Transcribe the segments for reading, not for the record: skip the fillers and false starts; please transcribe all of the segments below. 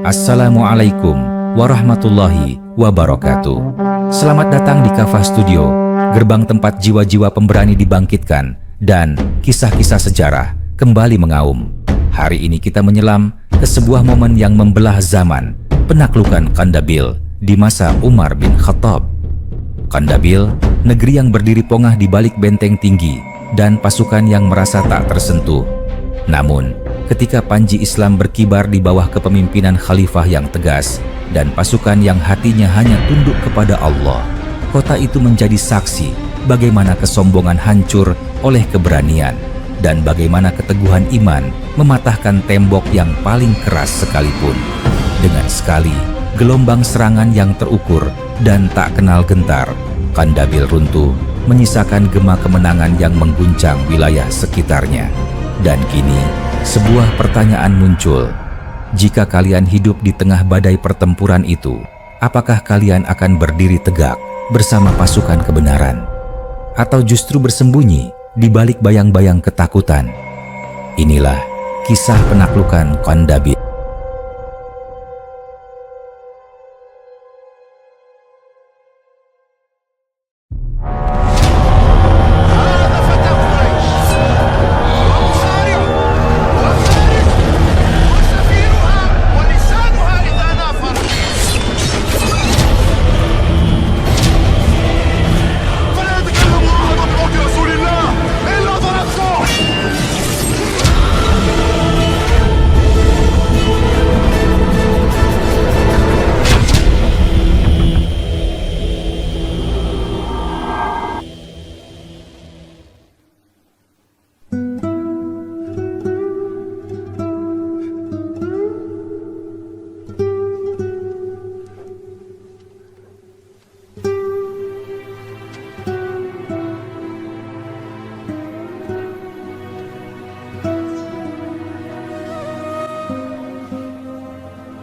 Assalamualaikum warahmatullahi wabarakatuh. Selamat datang di Kafah Studio, gerbang tempat jiwa-jiwa pemberani dibangkitkan dan kisah-kisah sejarah kembali mengaum. Hari ini kita menyelam ke sebuah momen yang membelah zaman, penaklukan Kandabil di masa Umar bin Khattab. Kandabil, negeri yang berdiri pongah di balik benteng tinggi dan pasukan yang merasa tak tersentuh. Namun, ketika panji Islam berkibar di bawah kepemimpinan khalifah yang tegas dan pasukan yang hatinya hanya tunduk kepada Allah, kota itu menjadi saksi bagaimana kesombongan hancur oleh keberanian dan bagaimana keteguhan iman mematahkan tembok yang paling keras sekalipun. Dengan sekali gelombang serangan yang terukur dan tak kenal gentar, Kandabil runtuh, menyisakan gema kemenangan yang mengguncang wilayah sekitarnya. Dan kini, sebuah pertanyaan muncul. Jika kalian hidup di tengah badai pertempuran itu, apakah kalian akan berdiri tegak bersama pasukan kebenaran? Atau justru bersembunyi di balik bayang-bayang ketakutan? Inilah kisah penaklukan Kandabil.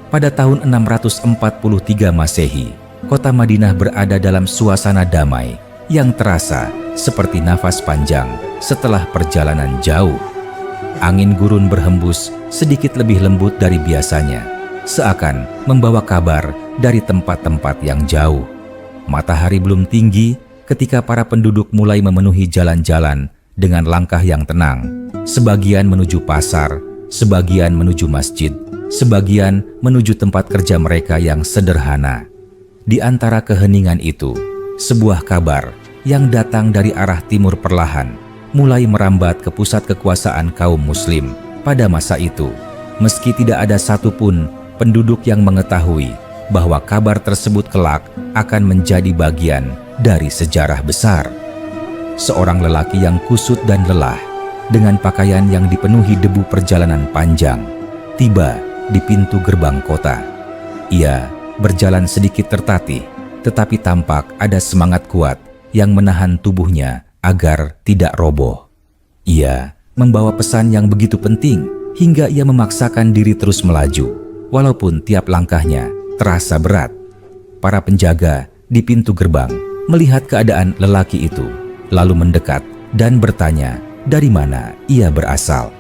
Pada tahun 643 Masehi, kota Madinah berada dalam suasana damai yang terasa seperti nafas panjang setelah perjalanan jauh. Angin gurun berhembus sedikit lebih lembut dari biasanya, seakan membawa kabar dari tempat-tempat yang jauh. Matahari belum tinggi ketika para penduduk mulai memenuhi jalan-jalan dengan langkah yang tenang. Sebagian menuju pasar, sebagian menuju masjid, sebagian menuju tempat kerja mereka yang sederhana. Di antara keheningan itu, sebuah kabar yang datang dari arah timur perlahan mulai merambat ke pusat kekuasaan kaum muslim pada masa itu. Meski tidak ada satupun penduduk yang mengetahui bahwa kabar tersebut kelak akan menjadi bagian dari sejarah besar. Seorang lelaki yang kusut dan lelah, dengan pakaian yang dipenuhi debu perjalanan panjang, tiba di pintu gerbang kota. Ia berjalan sedikit tertatih, tetapi tampak ada semangat kuat yang menahan tubuhnya agar tidak roboh. Ia membawa pesan yang begitu penting hingga ia memaksakan diri terus melaju, walaupun tiap langkahnya terasa berat. Para penjaga di pintu gerbang melihat keadaan lelaki itu, lalu mendekat dan bertanya dari mana ia berasal.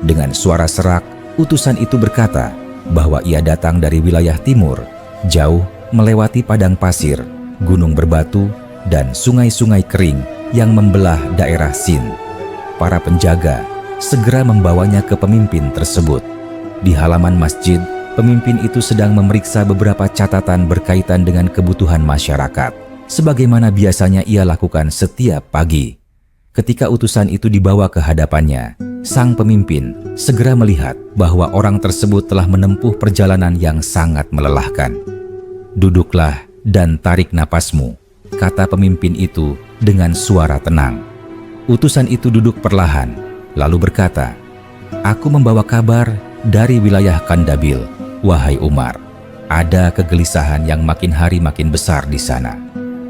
Dengan suara serak, utusan itu berkata bahwa ia datang dari wilayah timur, jauh melewati padang pasir, gunung berbatu, dan sungai-sungai kering yang membelah daerah Sind. Para penjaga segera membawanya ke pemimpin tersebut. Di halaman masjid, pemimpin itu sedang memeriksa beberapa catatan berkaitan dengan kebutuhan masyarakat, sebagaimana biasanya ia lakukan setiap pagi. Ketika utusan itu dibawa ke hadapannya, sang pemimpin segera melihat bahwa orang tersebut telah menempuh perjalanan yang sangat melelahkan. "Duduklah dan tarik napasmu," kata pemimpin itu dengan suara tenang. Utusan itu duduk perlahan, lalu berkata, "Aku membawa kabar dari wilayah Kandabil, wahai Umar. Ada kegelisahan yang makin hari makin besar di sana.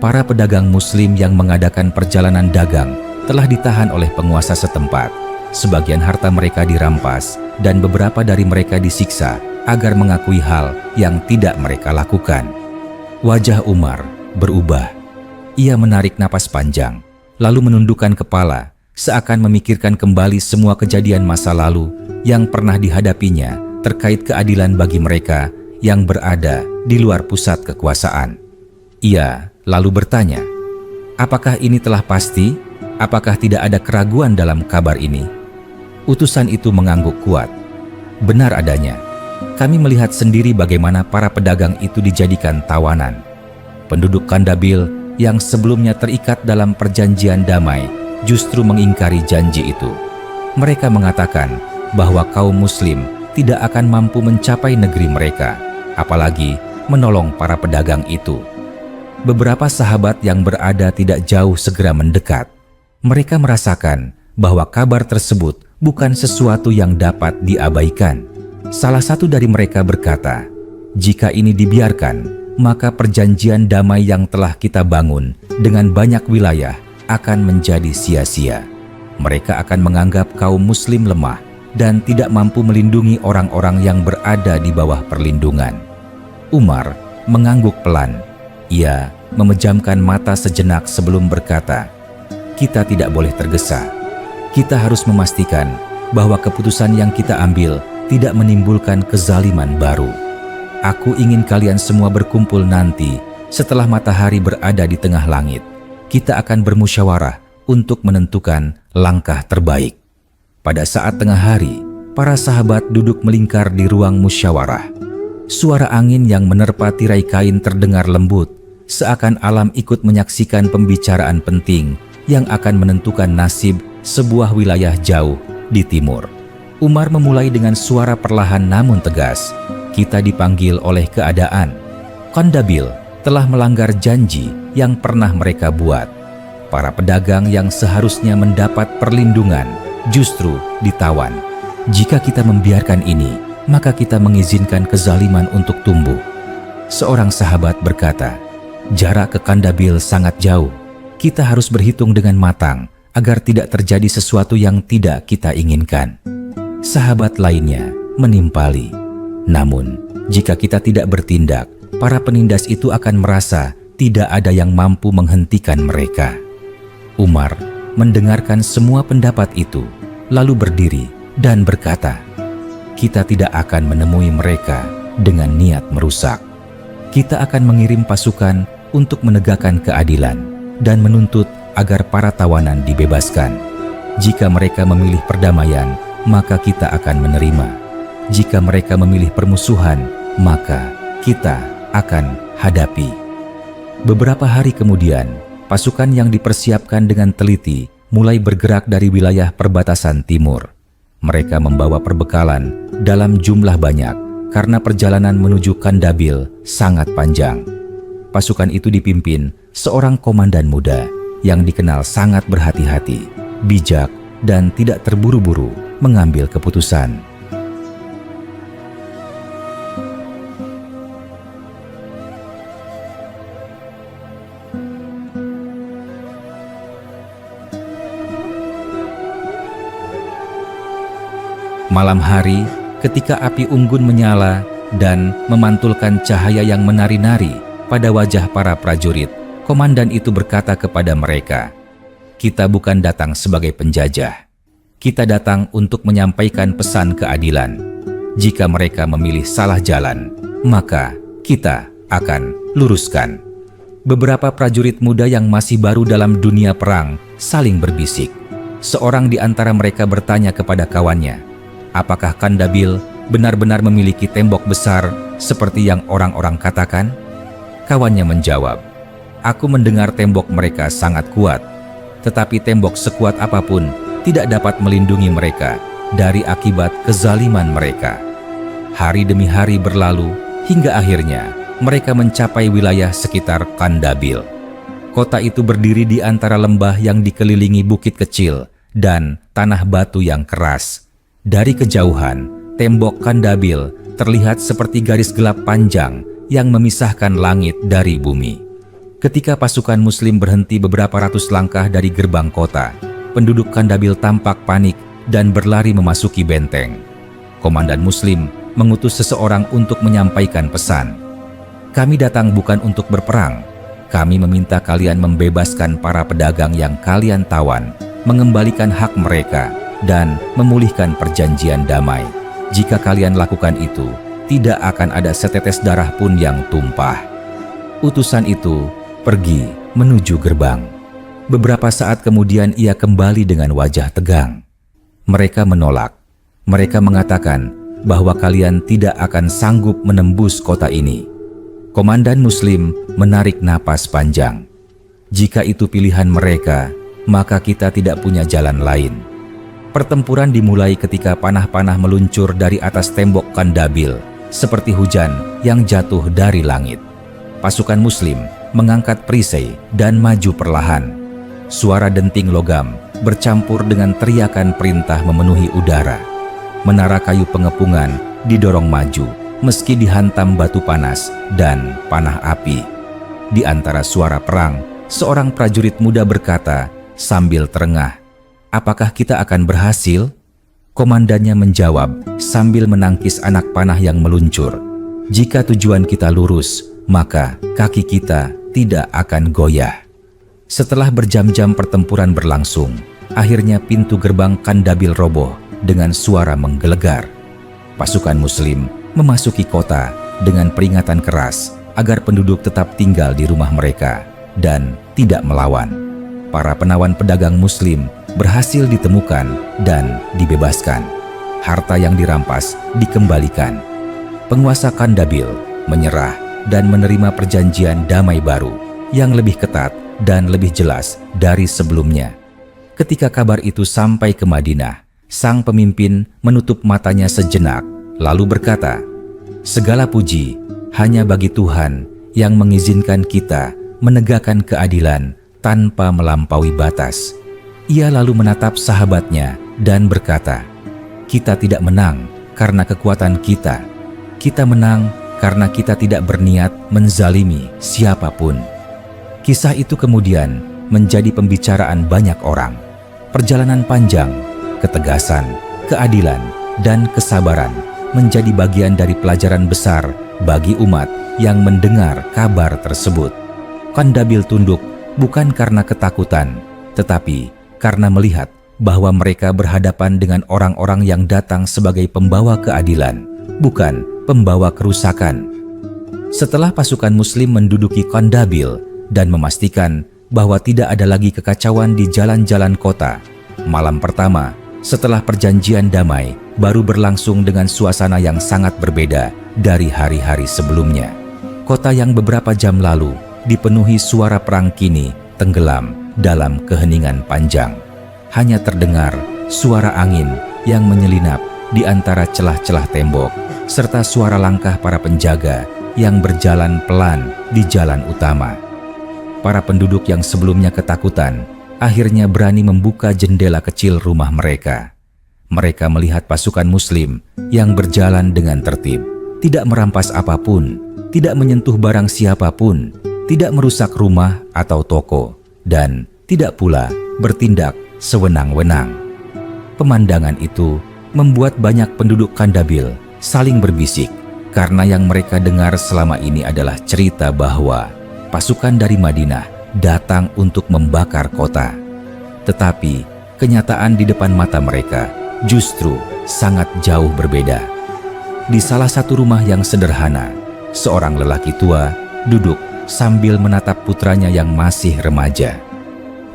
Para pedagang muslim yang mengadakan perjalanan dagang telah ditahan oleh penguasa setempat. Sebagian harta mereka dirampas dan beberapa dari mereka disiksa agar mengakui hal yang tidak mereka lakukan." Wajah Umar berubah. Ia menarik napas panjang, lalu menundukkan kepala, seakan memikirkan kembali semua kejadian masa lalu yang pernah dihadapinya terkait keadilan bagi mereka yang berada di luar pusat kekuasaan. Ia lalu bertanya, "Apakah ini telah pasti? Apakah tidak ada keraguan dalam kabar ini?" Utusan itu mengangguk kuat. "Benar adanya. Kami melihat sendiri bagaimana para pedagang itu dijadikan tawanan. Penduduk Kandabil yang sebelumnya terikat dalam perjanjian damai justru mengingkari janji itu. Mereka mengatakan bahwa kaum muslim tidak akan mampu mencapai negeri mereka, apalagi menolong para pedagang itu. Beberapa sahabat yang berada tidak jauh segera mendekat. Mereka merasakan bahwa kabar tersebut bukan sesuatu yang dapat diabaikan. Salah satu dari mereka berkata, "Jika ini dibiarkan, maka perjanjian damai yang telah kita bangun dengan banyak wilayah akan menjadi sia-sia. Mereka akan menganggap kaum muslim lemah dan tidak mampu melindungi orang-orang yang berada di bawah perlindungan." Umar mengangguk pelan. Ia memejamkan mata sejenak sebelum berkata, "Kita tidak boleh tergesa. Kita harus memastikan bahwa keputusan yang kita ambil tidak menimbulkan kezaliman baru. Aku ingin kalian semua berkumpul nanti setelah matahari berada di tengah langit. Kita akan bermusyawarah untuk menentukan langkah terbaik." Pada saat tengah hari, para sahabat duduk melingkar di ruang musyawarah. Suara angin yang menerpa tirai kain terdengar lembut, seakan alam ikut menyaksikan pembicaraan penting yang akan menentukan nasib sebuah wilayah jauh di timur. Umar memulai dengan suara perlahan namun tegas, "Kita dipanggil oleh keadaan. Kandabil telah melanggar janji yang pernah mereka buat. Para pedagang yang seharusnya mendapat perlindungan justru ditawan. Jika kita membiarkan ini, maka kita mengizinkan kezaliman untuk tumbuh." Seorang sahabat berkata, "Jarak ke Kandabil sangat jauh. Kita harus berhitung dengan matang agar tidak terjadi sesuatu yang tidak kita inginkan." Sahabat lainnya menimpali, "Namun, jika kita tidak bertindak, para penindas itu akan merasa tidak ada yang mampu menghentikan mereka." Umar mendengarkan semua pendapat itu, lalu berdiri dan berkata, "Kita tidak akan menemui mereka dengan niat merusak. Kita akan mengirim pasukan untuk menegakkan keadilan dan menuntut agar para tawanan dibebaskan. Jika mereka memilih perdamaian, maka kita akan menerima. Jika mereka memilih permusuhan, maka kita akan hadapi." Beberapa hari kemudian, pasukan yang dipersiapkan dengan teliti mulai bergerak dari wilayah perbatasan timur. Mereka membawa perbekalan dalam jumlah banyak karena perjalanan menuju Kandabil sangat panjang. Pasukan itu dipimpin seorang komandan muda yang dikenal sangat berhati-hati, bijak, dan tidak terburu-buru mengambil keputusan. Malam hari, ketika api unggun menyala dan memantulkan cahaya yang menari-nari pada wajah para prajurit, komandan itu berkata kepada mereka, "Kita bukan datang sebagai penjajah. Kita datang untuk menyampaikan pesan keadilan. Jika mereka memilih salah jalan, maka kita akan luruskan." Beberapa prajurit muda yang masih baru dalam dunia perang saling berbisik. Seorang di antara mereka bertanya kepada kawannya, "Apakah Kandabil benar-benar memiliki tembok besar seperti yang orang-orang katakan?" Kawannya menjawab, "Aku mendengar tembok mereka sangat kuat, tetapi tembok sekuat apapun tidak dapat melindungi mereka dari akibat kezaliman mereka." Hari demi hari berlalu hingga akhirnya mereka mencapai wilayah sekitar Kandabil. Kota itu berdiri di antara lembah yang dikelilingi bukit kecil dan tanah batu yang keras. Dari kejauhan, tembok Kandabil terlihat seperti garis gelap panjang yang memisahkan langit dari bumi. Ketika pasukan Muslim berhenti beberapa ratus langkah dari gerbang kota, penduduk Kandabil tampak panik dan berlari memasuki benteng. Komandan Muslim mengutus seseorang untuk menyampaikan pesan, "Kami datang bukan untuk berperang. Kami meminta kalian membebaskan para pedagang yang kalian tawan, mengembalikan hak mereka, dan memulihkan perjanjian damai. Jika kalian lakukan itu, tidak akan ada setetes darah pun yang tumpah." Utusan itu pergi menuju gerbang. Beberapa saat kemudian ia kembali dengan wajah tegang. Mereka menolak. Mereka mengatakan bahwa kalian tidak akan sanggup menembus kota ini. Komandan Muslim menarik napas panjang. "Jika itu pilihan mereka, maka kita tidak punya jalan lain." Pertempuran dimulai ketika panah-panah meluncur dari atas tembok Kandabil seperti hujan yang jatuh dari langit. Pasukan Muslim mengangkat perisai dan maju perlahan. Suara denting logam bercampur dengan teriakan perintah memenuhi udara. Menara kayu pengepungan didorong maju meski dihantam batu panas dan panah api. Di antara suara perang, seorang prajurit muda berkata sambil terengah, "Apakah kita akan berhasil?" Komandannya menjawab sambil menangkis anak panah yang meluncur, "Jika tujuan kita lurus, maka kaki kita tidak akan goyah." Setelah berjam-jam pertempuran berlangsung, akhirnya pintu gerbang Kandabil roboh dengan suara menggelegar. Pasukan Muslim memasuki kota dengan peringatan keras agar penduduk tetap tinggal di rumah mereka dan tidak melawan. Para penawan pedagang Muslim berhasil ditemukan dan dibebaskan. Harta yang dirampas dikembalikan. Penguasa Kandabil menyerah dan menerima perjanjian damai baru yang lebih ketat dan lebih jelas dari sebelumnya. Ketika kabar itu sampai ke Madinah, sang pemimpin menutup matanya sejenak, lalu berkata, "Segala puji hanya bagi Tuhan yang mengizinkan kita menegakkan keadilan tanpa melampaui batas." Ia lalu menatap sahabatnya dan berkata, "Kita tidak menang karena kekuatan kita. Kita menang karena kita tidak berniat menzalimi siapapun." Kisah itu kemudian menjadi pembicaraan banyak orang. Perjalanan panjang, ketegasan, keadilan, dan kesabaran menjadi bagian dari pelajaran besar bagi umat yang mendengar kabar tersebut. Kandabil tunduk bukan karena ketakutan, tetapi karena melihat bahwa mereka berhadapan dengan orang-orang yang datang sebagai pembawa keadilan, bukan pembawa kerusakan. Setelah pasukan Muslim menduduki Kandabil dan memastikan bahwa tidak ada lagi kekacauan di jalan-jalan kota, malam pertama setelah perjanjian damai baru berlangsung dengan suasana yang sangat berbeda dari hari-hari sebelumnya. Kota yang beberapa jam lalu dipenuhi suara perang kini tenggelam dalam keheningan panjang. Hanya terdengar suara angin yang menyelinap di antara celah-celah tembok, serta suara langkah para penjaga yang berjalan pelan di jalan utama. Para penduduk yang sebelumnya ketakutan akhirnya berani membuka jendela kecil rumah mereka. Mereka melihat pasukan Muslim yang berjalan dengan tertib, tidak merampas apapun, tidak menyentuh barang siapapun, tidak merusak rumah atau toko, dan tidak pula bertindak sewenang-wenang. Pemandangan itu membuat banyak penduduk Kandabil saling berbisik karena yang mereka dengar selama ini adalah cerita bahwa pasukan dari Madinah datang untuk membakar kota. Tetapi kenyataan di depan mata mereka justru sangat jauh berbeda. Di salah satu rumah yang sederhana, seorang lelaki tua duduk sambil menatap putranya yang masih remaja.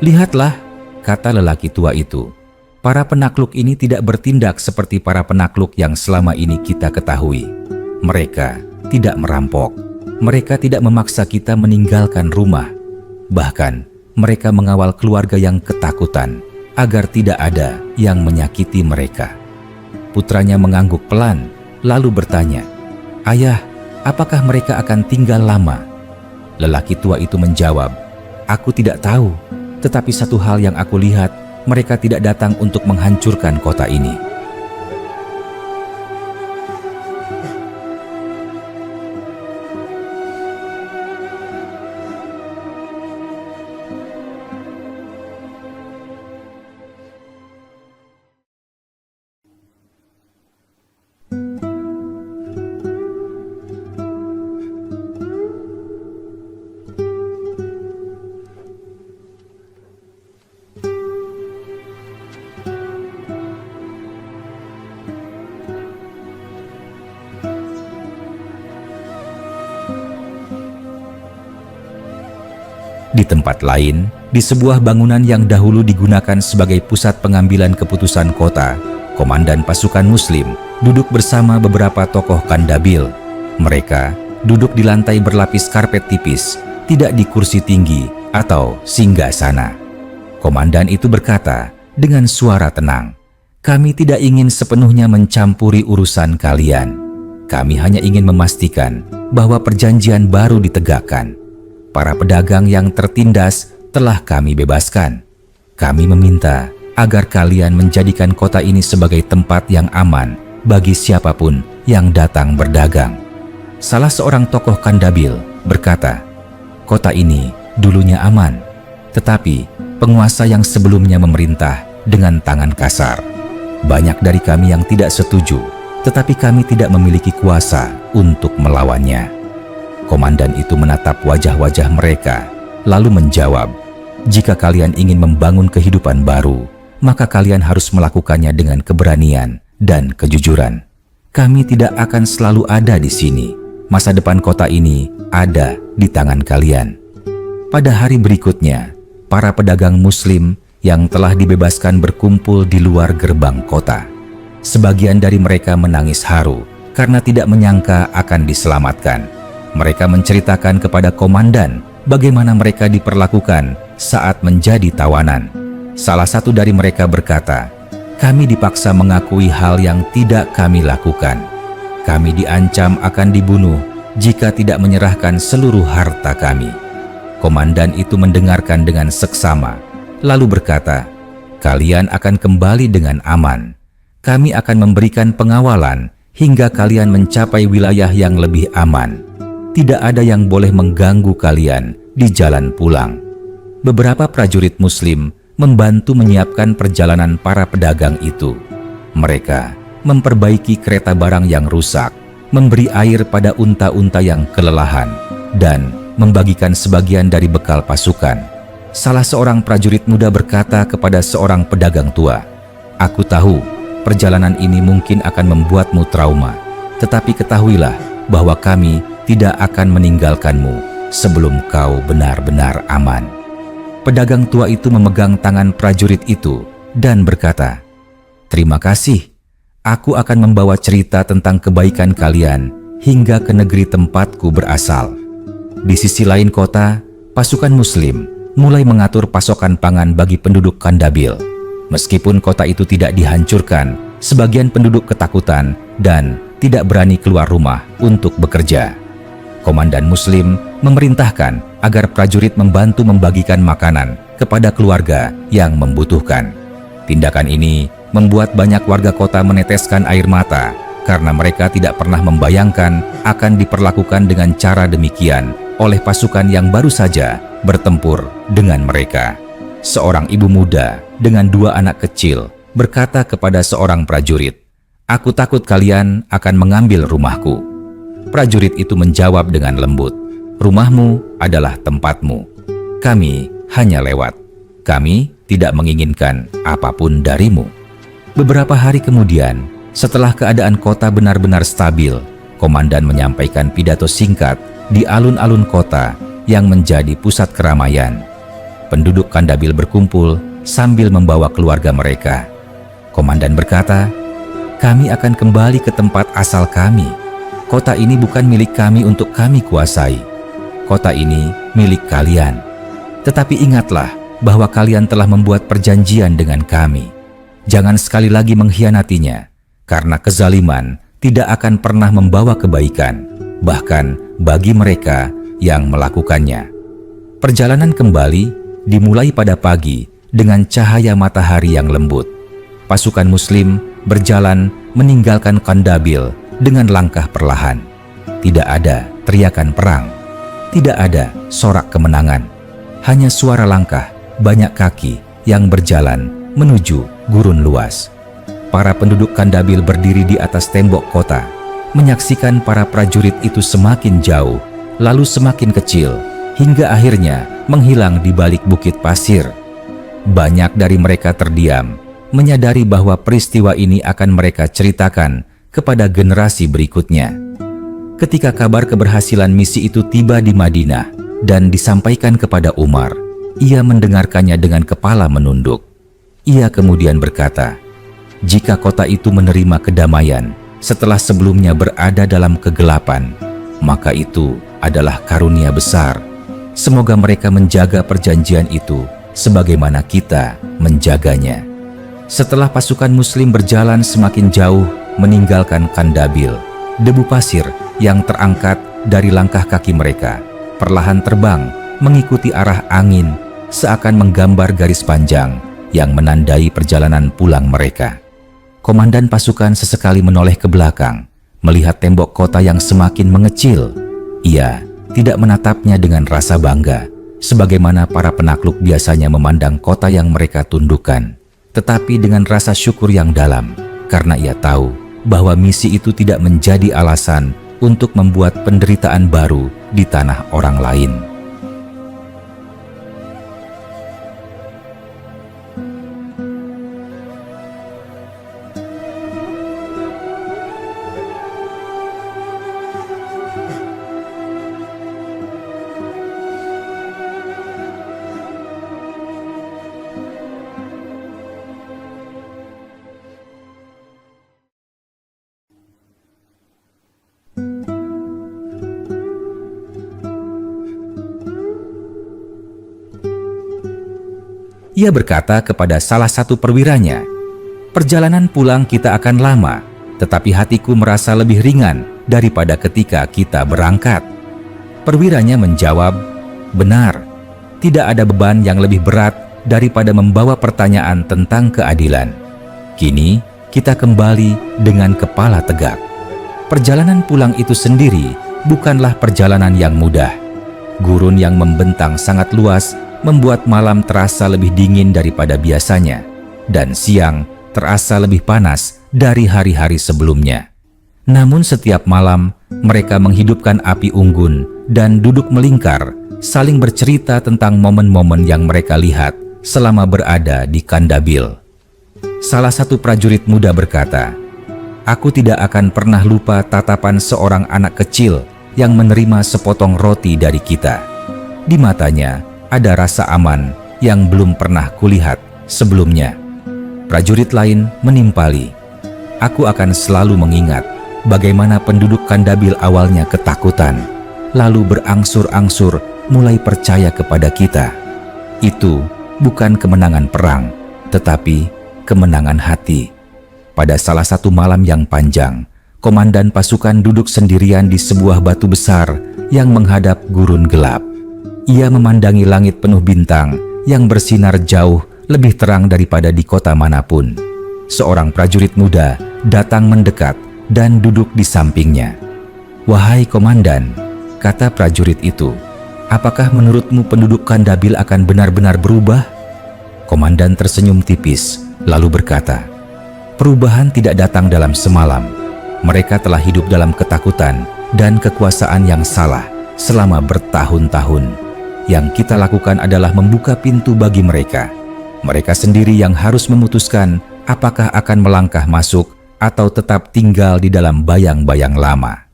"Lihatlah," kata lelaki tua itu, "para penakluk ini tidak bertindak seperti para penakluk yang selama ini kita ketahui. Mereka tidak merampok. Mereka tidak memaksa kita meninggalkan rumah. Bahkan, mereka mengawal keluarga yang ketakutan agar tidak ada yang menyakiti mereka." Putranya mengangguk pelan, lalu bertanya, "Ayah, apakah mereka akan tinggal lama?" Lelaki tua itu menjawab, "Aku tidak tahu, tetapi satu hal yang aku lihat, mereka tidak datang untuk menghancurkan kota ini." Di tempat lain, di sebuah bangunan yang dahulu digunakan sebagai pusat pengambilan keputusan kota, komandan pasukan Muslim duduk bersama beberapa tokoh Kandabil. Mereka duduk di lantai berlapis karpet tipis, tidak di kursi tinggi atau singgasana. Komandan itu berkata dengan suara tenang, "Kami tidak ingin sepenuhnya mencampuri urusan kalian. Kami hanya ingin memastikan bahwa perjanjian baru ditegakkan. Para pedagang yang tertindas telah kami bebaskan. Kami meminta agar kalian menjadikan kota ini sebagai tempat yang aman bagi siapapun yang datang berdagang." Salah seorang tokoh Kandabil berkata, "Kota ini dulunya aman, tetapi penguasa yang sebelumnya memerintah dengan tangan kasar. Banyak dari kami yang tidak setuju, tetapi kami tidak memiliki kuasa untuk melawannya." Komandan itu menatap wajah-wajah mereka, lalu menjawab, "Jika kalian ingin membangun kehidupan baru, maka kalian harus melakukannya dengan keberanian dan kejujuran. Kami tidak akan selalu ada di sini. Masa depan kota ini ada di tangan kalian." Pada hari berikutnya, para pedagang Muslim yang telah dibebaskan berkumpul di luar gerbang kota. Sebagian dari mereka menangis haru karena tidak menyangka akan diselamatkan. Mereka menceritakan kepada komandan bagaimana mereka diperlakukan saat menjadi tawanan. Salah satu dari mereka berkata, "Kami dipaksa mengakui hal yang tidak kami lakukan. Kami diancam akan dibunuh jika tidak menyerahkan seluruh harta kami." Komandan itu mendengarkan dengan seksama, lalu berkata, "Kalian akan kembali dengan aman. Kami akan memberikan pengawalan hingga kalian mencapai wilayah yang lebih aman. Tidak ada yang boleh mengganggu kalian di jalan pulang." Beberapa prajurit Muslim membantu menyiapkan perjalanan para pedagang itu. Mereka memperbaiki kereta barang yang rusak, memberi air pada unta-unta yang kelelahan, dan membagikan sebagian dari bekal pasukan. Salah seorang prajurit muda berkata kepada seorang pedagang tua, "Aku tahu perjalanan ini mungkin akan membuatmu trauma, tetapi ketahuilah bahwa kami tidak akan meninggalkanmu sebelum kau benar-benar aman." Pedagang tua itu memegang tangan prajurit itu dan berkata, "Terima kasih. Aku akan membawa cerita tentang kebaikan kalian hingga ke negeri tempatku berasal." Di sisi lain kota, pasukan Muslim mulai mengatur pasokan pangan bagi penduduk Kandabil. Meskipun kota itu tidak dihancurkan, sebagian penduduk ketakutan dan tidak berani keluar rumah untuk bekerja. Komandan Muslim memerintahkan agar prajurit membantu membagikan makanan kepada keluarga yang membutuhkan. Tindakan ini membuat banyak warga kota meneteskan air mata karena mereka tidak pernah membayangkan akan diperlakukan dengan cara demikian oleh pasukan yang baru saja bertempur dengan mereka. Seorang ibu muda dengan 2 anak kecil berkata kepada seorang prajurit, "Aku takut kalian akan mengambil rumahku." Prajurit itu menjawab dengan lembut, "Rumahmu adalah tempatmu. Kami hanya lewat. Kami tidak menginginkan apapun darimu." Beberapa hari kemudian, setelah keadaan kota benar-benar stabil, komandan menyampaikan pidato singkat di alun-alun kota yang menjadi pusat keramaian. Penduduk Kandabil berkumpul sambil membawa keluarga mereka. Komandan berkata, "Kami akan kembali ke tempat asal kami. Kota ini bukan milik kami untuk kami kuasai. Kota ini milik kalian. Tetapi ingatlah bahwa kalian telah membuat perjanjian dengan kami. Jangan sekali lagi mengkhianatinya, karena kezaliman tidak akan pernah membawa kebaikan, bahkan bagi mereka yang melakukannya." Perjalanan kembali dimulai pada pagi dengan cahaya matahari yang lembut. Pasukan Muslim berjalan meninggalkan Kandabil dengan langkah perlahan. Tidak ada teriakan perang, tidak ada sorak kemenangan, hanya suara langkah banyak kaki yang berjalan menuju gurun luas. Para penduduk Kandabil berdiri di atas tembok kota, menyaksikan para prajurit itu semakin jauh, lalu semakin kecil, hingga akhirnya menghilang di balik bukit pasir. Banyak dari mereka terdiam, menyadari bahwa peristiwa ini akan mereka ceritakan kepada generasi berikutnya. Ketika kabar keberhasilan misi itu tiba di Madinah, dan disampaikan kepada Umar. Ia mendengarkannya dengan kepala menunduk. Ia kemudian berkata, "Jika kota itu menerima kedamaian setelah sebelumnya berada dalam kegelapan, maka itu adalah karunia besar. Semoga mereka menjaga perjanjian itu sebagaimana kita menjaganya." Setelah pasukan Muslim berjalan semakin jauh meninggalkan Kandabil, debu pasir yang terangkat dari langkah kaki mereka perlahan terbang mengikuti arah angin, seakan menggambar garis panjang yang menandai perjalanan pulang mereka. Komandan pasukan sesekali menoleh ke belakang, melihat tembok kota yang semakin mengecil. Ia tidak menatapnya dengan rasa bangga, sebagaimana para penakluk biasanya memandang kota yang mereka tundukkan, tetapi dengan rasa syukur yang dalam, karena ia tahu bahwa misi itu tidak menjadi alasan untuk membuat penderitaan baru di tanah orang lain. Ia berkata kepada salah satu perwiranya, "Perjalanan pulang kita akan lama, tetapi hatiku merasa lebih ringan daripada ketika kita berangkat." Perwiranya menjawab, "Benar, tidak ada beban yang lebih berat daripada membawa pertanyaan tentang keadilan. Kini kita kembali dengan kepala tegak." Perjalanan pulang itu sendiri bukanlah perjalanan yang mudah. Gurun yang membentang sangat luas membuat malam terasa lebih dingin daripada biasanya, dan siang terasa lebih panas dari hari-hari sebelumnya. Namun setiap malam mereka menghidupkan api unggun dan duduk melingkar, saling bercerita tentang momen-momen yang mereka lihat selama berada di Kandabil. Salah satu prajurit muda berkata, "Aku tidak akan pernah lupa tatapan seorang anak kecil yang menerima sepotong roti dari kita. Di matanya ada rasa aman yang belum pernah kulihat sebelumnya." Prajurit lain menimpali, "Aku akan selalu mengingat bagaimana penduduk Kandabil awalnya ketakutan, lalu berangsur-angsur mulai percaya kepada kita. Itu bukan kemenangan perang, tetapi kemenangan hati." Pada salah satu malam yang panjang, komandan pasukan duduk sendirian di sebuah batu besar yang menghadap gurun gelap. Ia memandangi langit penuh bintang yang bersinar jauh lebih terang daripada di kota manapun. Seorang prajurit muda datang mendekat dan duduk di sampingnya. "Wahai komandan," kata prajurit itu, "apakah menurutmu penduduk Kandabil akan benar-benar berubah?" Komandan tersenyum tipis, lalu berkata, "Perubahan tidak datang dalam semalam. Mereka telah hidup dalam ketakutan dan kekuasaan yang salah selama bertahun-tahun. Yang kita lakukan adalah membuka pintu bagi mereka. Mereka sendiri yang harus memutuskan apakah akan melangkah masuk atau tetap tinggal di dalam bayang-bayang lama."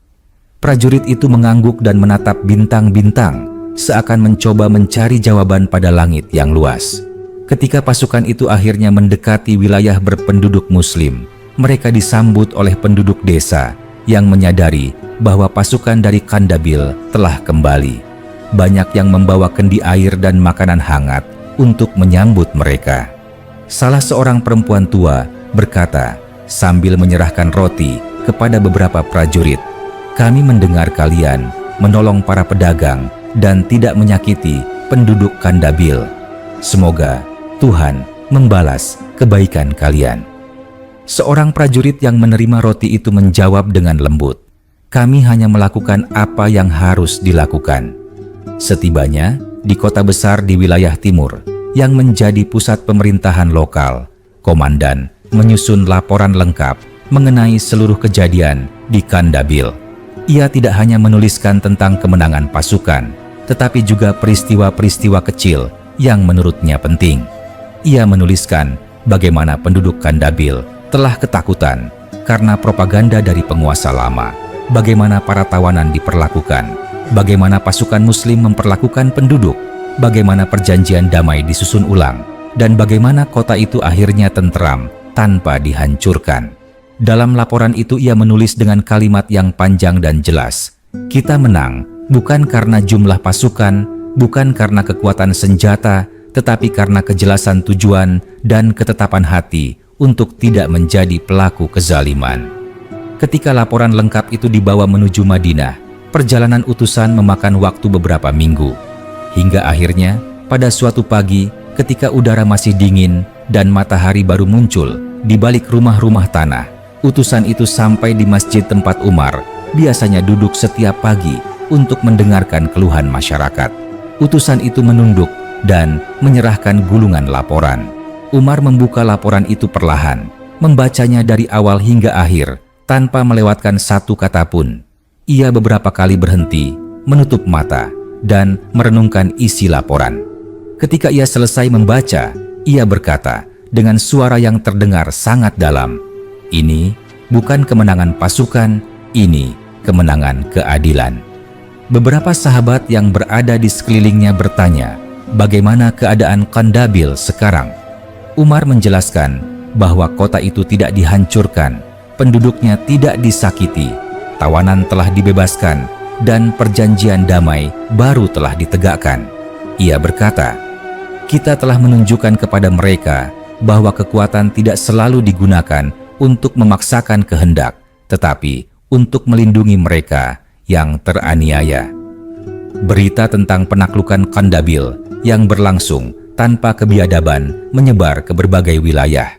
Prajurit itu mengangguk dan menatap bintang-bintang, seakan mencoba mencari jawaban pada langit yang luas. Ketika pasukan itu akhirnya mendekati wilayah berpenduduk Muslim, mereka disambut oleh penduduk desa yang menyadari bahwa pasukan dari Kandabil telah kembali. Banyak yang membawa kendi air dan makanan hangat untuk menyambut mereka. Salah seorang perempuan tua berkata sambil menyerahkan roti kepada beberapa prajurit, "Kami mendengar kalian menolong para pedagang dan tidak menyakiti penduduk Kandabil. Semoga Tuhan membalas kebaikan kalian." Seorang prajurit yang menerima roti itu menjawab dengan lembut, "Kami hanya melakukan apa yang harus dilakukan." Setibanya di kota besar di wilayah timur yang menjadi pusat pemerintahan lokal, komandan menyusun laporan lengkap mengenai seluruh kejadian di Kandabil. Ia tidak hanya menuliskan tentang kemenangan pasukan, tetapi juga peristiwa-peristiwa kecil yang menurutnya penting. Ia menuliskan bagaimana penduduk Kandabil telah ketakutan karena propaganda dari penguasa lama, bagaimana para tawanan diperlakukan, bagaimana pasukan Muslim memperlakukan penduduk, bagaimana perjanjian damai disusun ulang, dan bagaimana kota itu akhirnya tentram tanpa dihancurkan. Dalam laporan itu ia menulis dengan kalimat yang panjang dan jelas, "Kita menang bukan karena jumlah pasukan, bukan karena kekuatan senjata, tetapi karena kejelasan tujuan dan ketetapan hati untuk tidak menjadi pelaku kezaliman." Ketika laporan lengkap itu dibawa menuju Madinah, perjalanan utusan memakan waktu beberapa minggu. Hingga akhirnya, pada suatu pagi, ketika udara masih dingin dan matahari baru muncul di balik rumah-rumah tanah, utusan itu sampai di masjid tempat Umar biasanya duduk setiap pagi untuk mendengarkan keluhan masyarakat. Utusan itu menunduk dan menyerahkan gulungan laporan. Umar membuka laporan itu perlahan, membacanya dari awal hingga akhir, tanpa melewatkan satu kata pun. Ia beberapa kali berhenti, menutup mata, dan merenungkan isi laporan. Ketika ia selesai membaca, ia berkata dengan suara yang terdengar sangat dalam, "Ini bukan kemenangan pasukan, ini kemenangan keadilan." Beberapa sahabat yang berada di sekelilingnya bertanya, bagaimana keadaan Kandabil sekarang? Umar menjelaskan bahwa kota itu tidak dihancurkan, penduduknya tidak disakiti, tawanan telah dibebaskan, dan perjanjian damai baru telah ditegakkan. Ia berkata, "Kita telah menunjukkan kepada mereka bahwa kekuatan tidak selalu digunakan untuk memaksakan kehendak, tetapi untuk melindungi mereka yang teraniaya." Berita tentang penaklukan Kandabil yang berlangsung tanpa kebiadaban menyebar ke berbagai wilayah.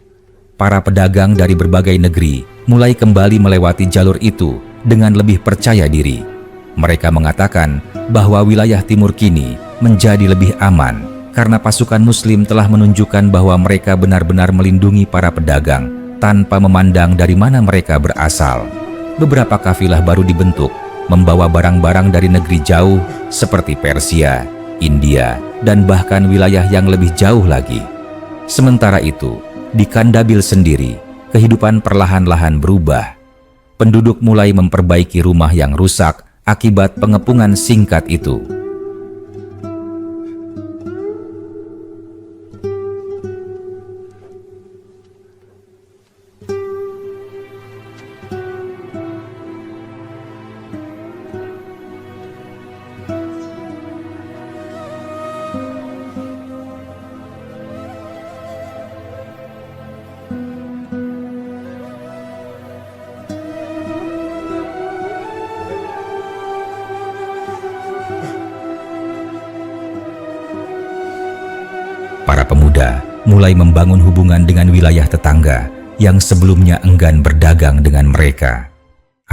Para pedagang dari berbagai negeri mulai kembali melewati jalur itu dengan lebih percaya diri. Mereka mengatakan bahwa wilayah timur kini menjadi lebih aman karena pasukan Muslim telah menunjukkan bahwa mereka benar-benar melindungi para pedagang tanpa memandang dari mana mereka berasal. Beberapa kafilah baru dibentuk, membawa barang-barang dari negeri jauh seperti Persia, India, dan bahkan wilayah yang lebih jauh lagi. Sementara itu, di Kandabil sendiri, kehidupan perlahan-lahan berubah. Penduduk mulai memperbaiki rumah yang rusak akibat pengepungan singkat itu. Para pemuda mulai membangun hubungan dengan wilayah tetangga yang sebelumnya enggan berdagang dengan mereka.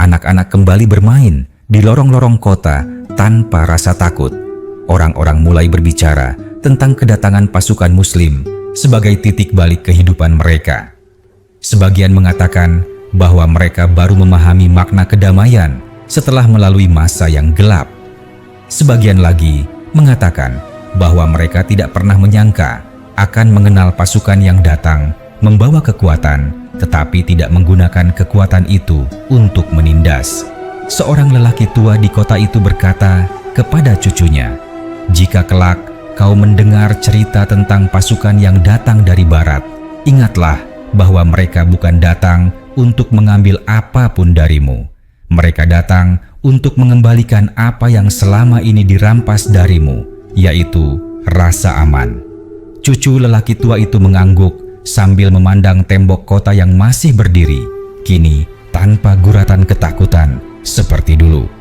Anak-anak kembali bermain di lorong-lorong kota tanpa rasa takut. Orang-orang mulai berbicara tentang kedatangan pasukan Muslim sebagai titik balik kehidupan mereka. Sebagian mengatakan bahwa mereka baru memahami makna kedamaian setelah melalui masa yang gelap. Sebagian lagi mengatakan bahwa mereka tidak pernah menyangka akan mengenal pasukan yang datang membawa kekuatan, tetapi tidak menggunakan kekuatan itu untuk menindas. Seorang lelaki tua di kota itu berkata kepada cucunya, "Jika kelak kau mendengar cerita tentang pasukan yang datang dari barat, ingatlah bahwa mereka bukan datang untuk mengambil apapun darimu. Mereka datang untuk mengembalikan apa yang selama ini dirampas darimu, yaitu rasa aman." Cucu lelaki tua itu mengangguk sambil memandang tembok kota yang masih berdiri, kini tanpa guratan ketakutan seperti dulu.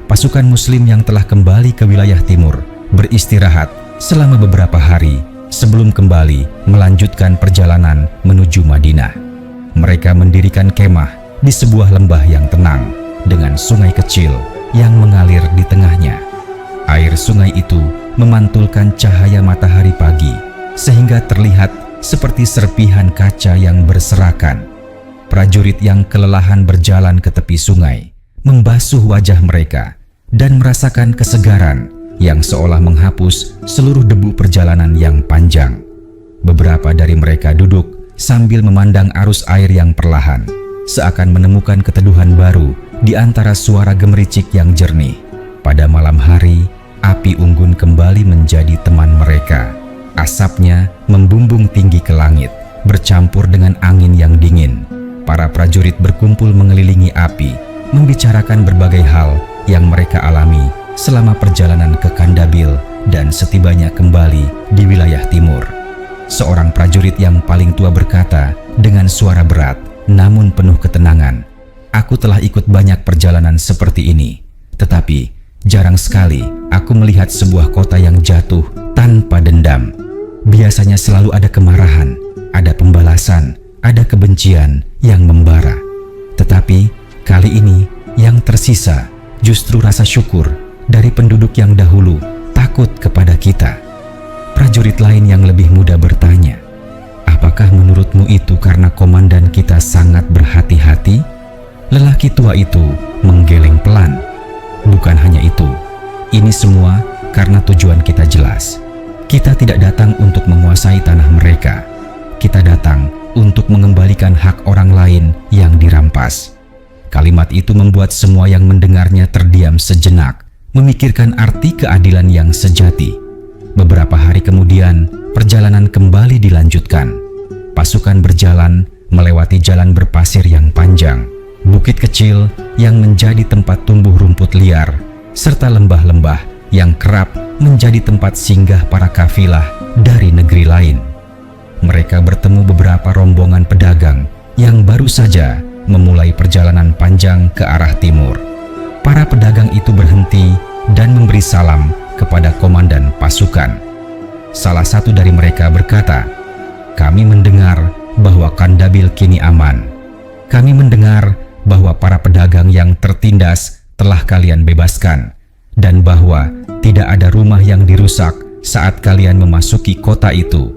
Pasukan Muslim yang telah kembali ke wilayah timur beristirahat selama beberapa hari sebelum kembali melanjutkan perjalanan menuju Madinah. Mereka mendirikan kemah di sebuah lembah yang tenang dengan sungai kecil yang mengalir di tengahnya. Air sungai itu memantulkan cahaya matahari pagi sehingga terlihat seperti serpihan kaca yang berserakan. Prajurit yang kelelahan berjalan ke tepi sungai membasuh wajah mereka dan merasakan kesegaran yang seolah menghapus seluruh debu perjalanan yang panjang. Beberapa dari mereka duduk sambil memandang arus air yang perlahan, seakan menemukan keteduhan baru di antara suara gemericik yang jernih. Pada malam hari, api unggun kembali menjadi teman mereka. Asapnya membumbung tinggi ke langit, bercampur dengan angin yang dingin. Para prajurit berkumpul mengelilingi api, membicarakan berbagai hal yang mereka alami selama perjalanan ke Kandabil dan setibanya kembali di wilayah timur. Seorang prajurit yang paling tua berkata dengan suara berat namun penuh ketenangan, "Aku telah ikut banyak perjalanan seperti ini, tetapi jarang sekali aku melihat sebuah kota yang jatuh tanpa dendam. Biasanya selalu ada kemarahan, ada pembalasan, ada kebencian yang membara. Tetapi kali ini yang tersisa justru rasa syukur dari penduduk yang dahulu takut kepada kita." Prajurit lain yang lebih muda bertanya, "Apakah menurutmu itu karena komandan kita sangat berhati-hati?" Lelaki tua itu menggeleng pelan. "Bukan hanya itu, ini semua karena tujuan kita jelas. Kita tidak datang untuk menguasai tanah mereka. Kita datang untuk mengembalikan hak orang lain yang dirampas." Kalimat itu membuat semua yang mendengarnya terdiam sejenak, memikirkan arti keadilan yang sejati. Beberapa hari kemudian, perjalanan kembali dilanjutkan. Pasukan berjalan melewati jalan berpasir yang panjang, bukit kecil yang menjadi tempat tumbuh rumput liar, serta lembah-lembah yang kerap menjadi tempat singgah para kafilah dari negeri lain. Mereka bertemu beberapa rombongan pedagang yang baru saja memulai perjalanan panjang ke arah timur. Para pedagang itu berhenti dan memberi salam kepada komandan pasukan. Salah satu dari mereka berkata, "Kami mendengar bahwa Kandabil kini aman. Kami mendengar bahwa para pedagang yang tertindas telah kalian bebaskan, dan bahwa tidak ada rumah yang dirusak saat kalian memasuki kota itu.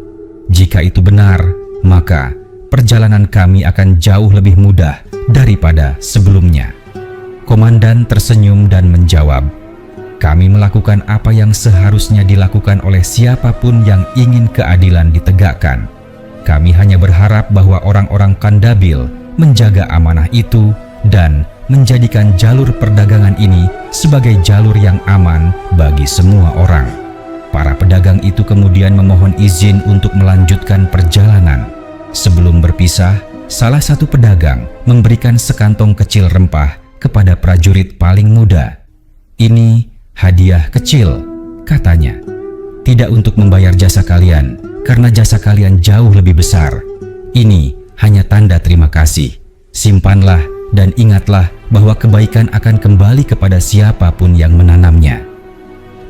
Jika itu benar, maka perjalanan kami akan jauh lebih mudah daripada sebelumnya." Komandan tersenyum dan menjawab, "Kami melakukan apa yang seharusnya dilakukan oleh siapapun yang ingin keadilan ditegakkan. Kami hanya berharap bahwa orang-orang Kandabil menjaga amanah itu dan menjadikan jalur perdagangan ini sebagai jalur yang aman bagi semua orang." Para pedagang itu kemudian memohon izin untuk melanjutkan perjalanan. Sebelum berpisah, salah satu pedagang memberikan sekantong kecil rempah kepada prajurit paling muda. "Ini hadiah kecil," katanya. "Tidak untuk membayar jasa kalian, karena jasa kalian jauh lebih besar. Ini hanya tanda terima kasih. Simpanlah dan ingatlah bahwa kebaikan akan kembali kepada siapapun yang menanamnya."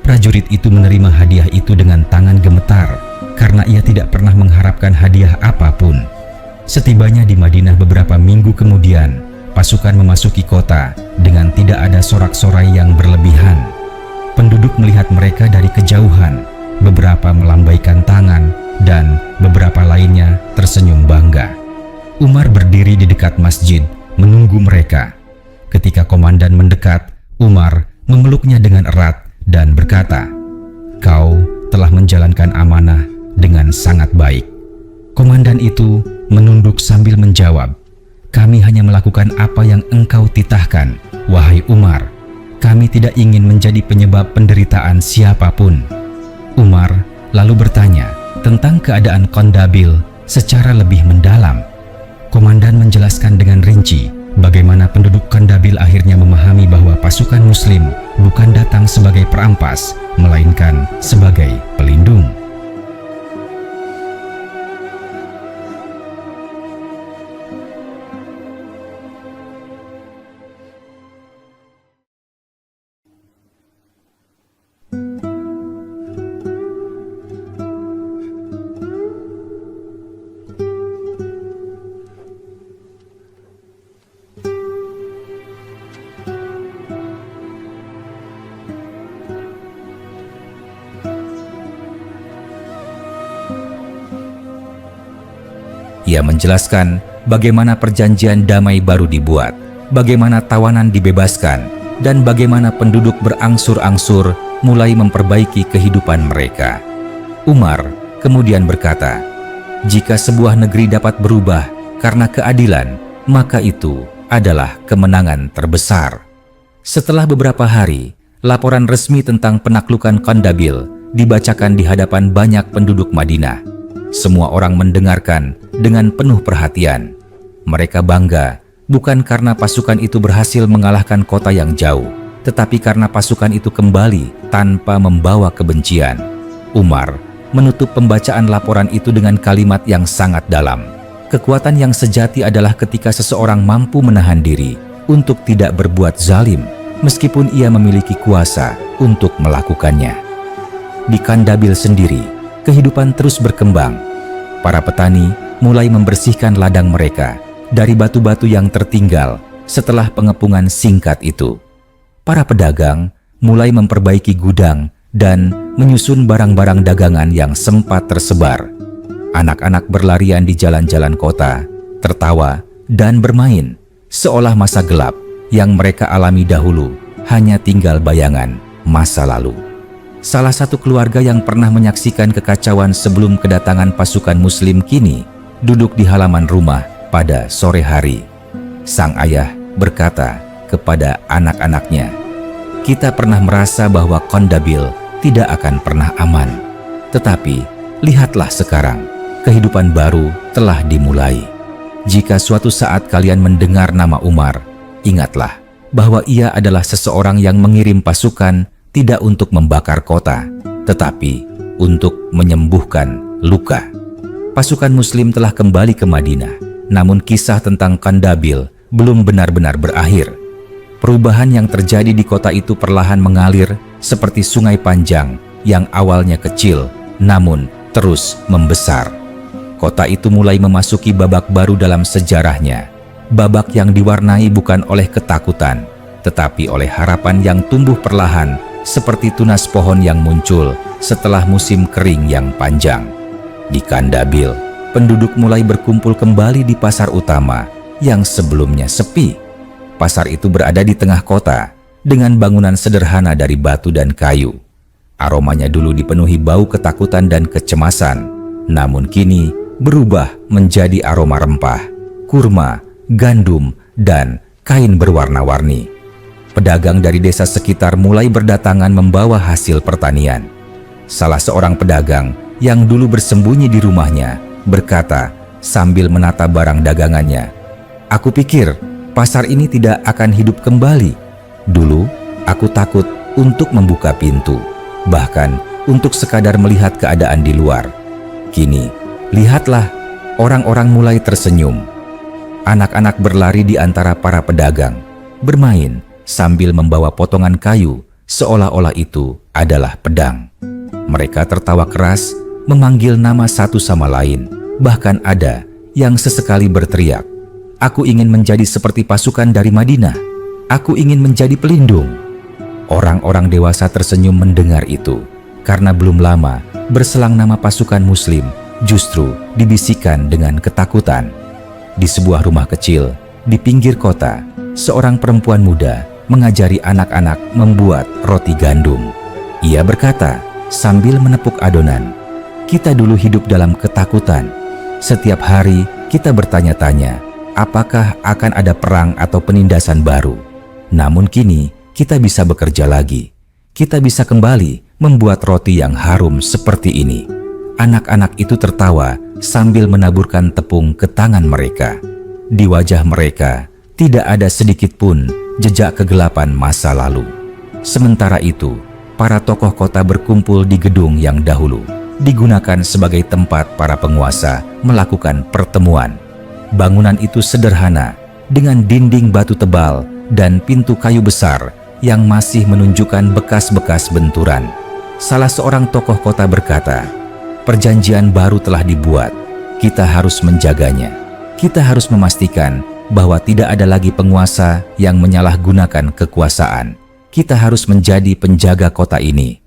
Prajurit itu menerima hadiah itu dengan tangan gemetar, karena ia tidak pernah mengharapkan hadiah apapun. Setibanya di Madinah beberapa minggu kemudian, pasukan memasuki kota dengan tidak ada sorak-sorai yang berlebihan. Penduduk melihat mereka dari kejauhan, beberapa melambaikan tangan, dan beberapa lainnya tersenyum bangga. Umar berdiri di dekat masjid, menunggu mereka. Ketika komandan mendekat, Umar memeluknya dengan erat dan berkata, "Kau telah menjalankan amanah dengan sangat baik." Komandan itu menunduk sambil menjawab, "Kami hanya melakukan apa yang engkau titahkan, wahai Umar. Kami tidak ingin menjadi penyebab penderitaan siapapun." Umar lalu bertanya tentang keadaan Kandabil secara lebih mendalam. Komandan menjelaskan dengan rinci bagaimana penduduk Kandabil akhirnya memahami bahwa pasukan Muslim bukan datang sebagai perampas, melainkan sebagai pelindung. Ia menjelaskan bagaimana perjanjian damai baru dibuat, bagaimana tawanan dibebaskan, dan bagaimana penduduk berangsur-angsur mulai memperbaiki kehidupan mereka. Umar kemudian berkata, "Jika sebuah negeri dapat berubah karena keadilan, maka itu adalah kemenangan terbesar." Setelah beberapa hari, laporan resmi tentang penaklukan Kandabil dibacakan di hadapan banyak penduduk Madinah. Semua orang mendengarkan dengan penuh perhatian. Mereka bangga bukan karena pasukan itu berhasil mengalahkan kota yang jauh, tetapi karena pasukan itu kembali tanpa membawa kebencian. Umar menutup pembacaan laporan itu dengan kalimat yang sangat dalam. Kekuatan yang sejati adalah ketika seseorang mampu menahan diri untuk tidak berbuat zalim, meskipun ia memiliki kuasa untuk melakukannya. Di Kandabil sendiri, kehidupan terus berkembang. Para petani mulai membersihkan ladang mereka dari batu-batu yang tertinggal setelah pengepungan singkat itu. Para pedagang mulai memperbaiki gudang dan menyusun barang-barang dagangan yang sempat tersebar. Anak-anak berlarian di jalan-jalan kota, tertawa dan bermain, seolah masa gelap yang mereka alami dahulu hanya tinggal bayangan masa lalu. Salah satu keluarga yang pernah menyaksikan kekacauan sebelum kedatangan pasukan Muslim kini duduk di halaman rumah pada sore hari. Sang ayah berkata kepada anak-anaknya, "Kita pernah merasa bahwa Kandabil tidak akan pernah aman. Tetapi lihatlah sekarang, kehidupan baru telah dimulai. Jika suatu saat kalian mendengar nama Umar, ingatlah bahwa ia adalah seseorang yang mengirim pasukan tidak untuk membakar kota, tetapi untuk menyembuhkan luka." Pasukan Muslim telah kembali ke Madinah, namun kisah tentang Kandabil belum benar-benar berakhir. Perubahan yang terjadi di kota itu perlahan mengalir seperti sungai panjang yang awalnya kecil, namun terus membesar. Kota itu mulai memasuki babak baru dalam sejarahnya, babak yang diwarnai bukan oleh ketakutan, tetapi oleh harapan yang tumbuh perlahan seperti tunas pohon yang muncul setelah musim kering yang panjang. Di Kandabil, penduduk mulai berkumpul kembali di pasar utama yang sebelumnya sepi. Pasar itu berada di tengah kota dengan bangunan sederhana dari batu dan kayu. Aromanya dulu dipenuhi bau ketakutan dan kecemasan, namun kini berubah menjadi aroma rempah, kurma, gandum, dan kain berwarna-warni. Pedagang dari desa sekitar mulai berdatangan membawa hasil pertanian. Salah seorang pedagang yang dulu bersembunyi di rumahnya berkata sambil menata barang dagangannya, "Aku pikir pasar ini tidak akan hidup kembali. Dulu aku takut untuk membuka pintu, bahkan untuk sekadar melihat keadaan di luar. Kini, lihatlah, orang-orang mulai tersenyum." Anak-anak berlari di antara para pedagang, bermain sambil membawa potongan kayu seolah-olah itu adalah pedang. Mereka tertawa keras, memanggil nama satu sama lain. Bahkan ada yang sesekali berteriak, "Aku ingin menjadi seperti pasukan dari Madinah. Aku ingin menjadi pelindung." Orang-orang dewasa tersenyum mendengar itu, karena belum lama berselang nama pasukan Muslim justru dibisikkan dengan ketakutan. Di sebuah rumah kecil di pinggir kota, seorang perempuan muda mengajari anak-anak membuat roti gandum. Ia berkata sambil menepuk adonan, "Kita dulu hidup dalam ketakutan. Setiap hari kita bertanya-tanya, apakah akan ada perang atau penindasan baru. Namun kini kita bisa bekerja lagi. Kita bisa kembali membuat roti yang harum seperti ini." Anak-anak itu tertawa sambil menaburkan tepung ke tangan mereka. Di wajah mereka tidak ada sedikit pun jejak kegelapan masa lalu. Sementara itu, para tokoh kota berkumpul di gedung yang dahulu digunakan sebagai tempat para penguasa melakukan pertemuan. Bangunan itu sederhana dengan dinding batu tebal dan pintu kayu besar yang masih menunjukkan bekas-bekas benturan. Salah seorang tokoh kota berkata, "Perjanjian baru telah dibuat. Kita harus menjaganya. Kita harus memastikan bahwa tidak ada lagi penguasa yang menyalahgunakan kekuasaan. Kita harus menjadi penjaga kota ini."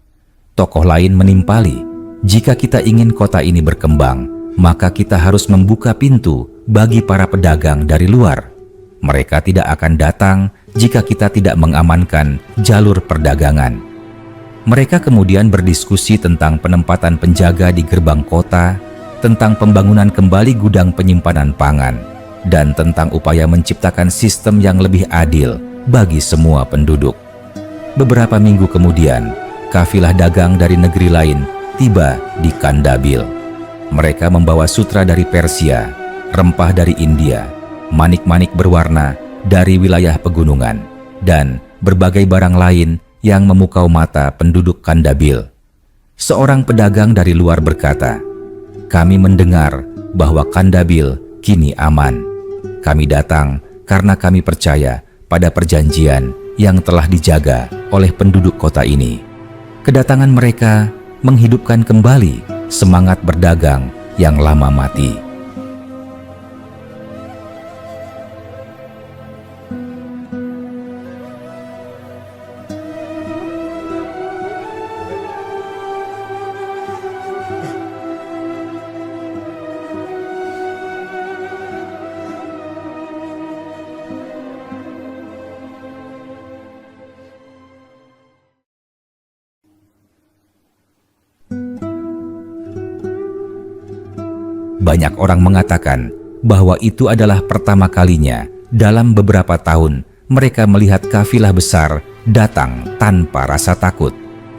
Tokoh lain menimpali, "Jika kita ingin kota ini berkembang, maka kita harus membuka pintu bagi para pedagang dari luar. Mereka tidak akan datang jika kita tidak mengamankan jalur perdagangan." Mereka kemudian berdiskusi tentang penempatan penjaga di gerbang kota, tentang pembangunan kembali gudang penyimpanan pangan, dan tentang upaya menciptakan sistem yang lebih adil bagi semua penduduk. Beberapa minggu kemudian, kafilah dagang dari negeri lain tiba di Kandabil. Mereka membawa sutra dari Persia, rempah dari India, manik-manik berwarna dari wilayah pegunungan, dan berbagai barang lain yang memukau mata penduduk Kandabil. Seorang pedagang dari luar berkata, "Kami mendengar bahwa Kandabil kini aman. Kami datang karena kami percaya pada perjanjian yang telah dijaga oleh penduduk kota ini." Kedatangan mereka menghidupkan kembali semangat berdagang yang lama mati. Banyak orang mengatakan bahwa itu adalah pertama kalinya dalam beberapa tahun mereka melihat kafilah besar datang tanpa rasa takut.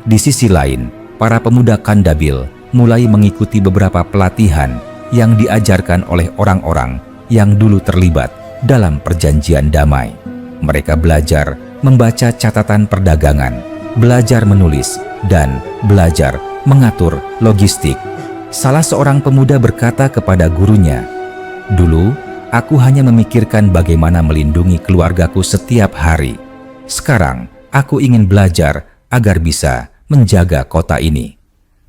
Di sisi lain, para pemuda Kandabil mulai mengikuti beberapa pelatihan yang diajarkan oleh orang-orang yang dulu terlibat dalam perjanjian damai. Mereka belajar membaca catatan perdagangan, belajar menulis, dan belajar mengatur logistik. Salah seorang pemuda berkata kepada gurunya, "Dulu, aku hanya memikirkan bagaimana melindungi keluargaku setiap hari. Sekarang, aku ingin belajar agar bisa menjaga kota ini."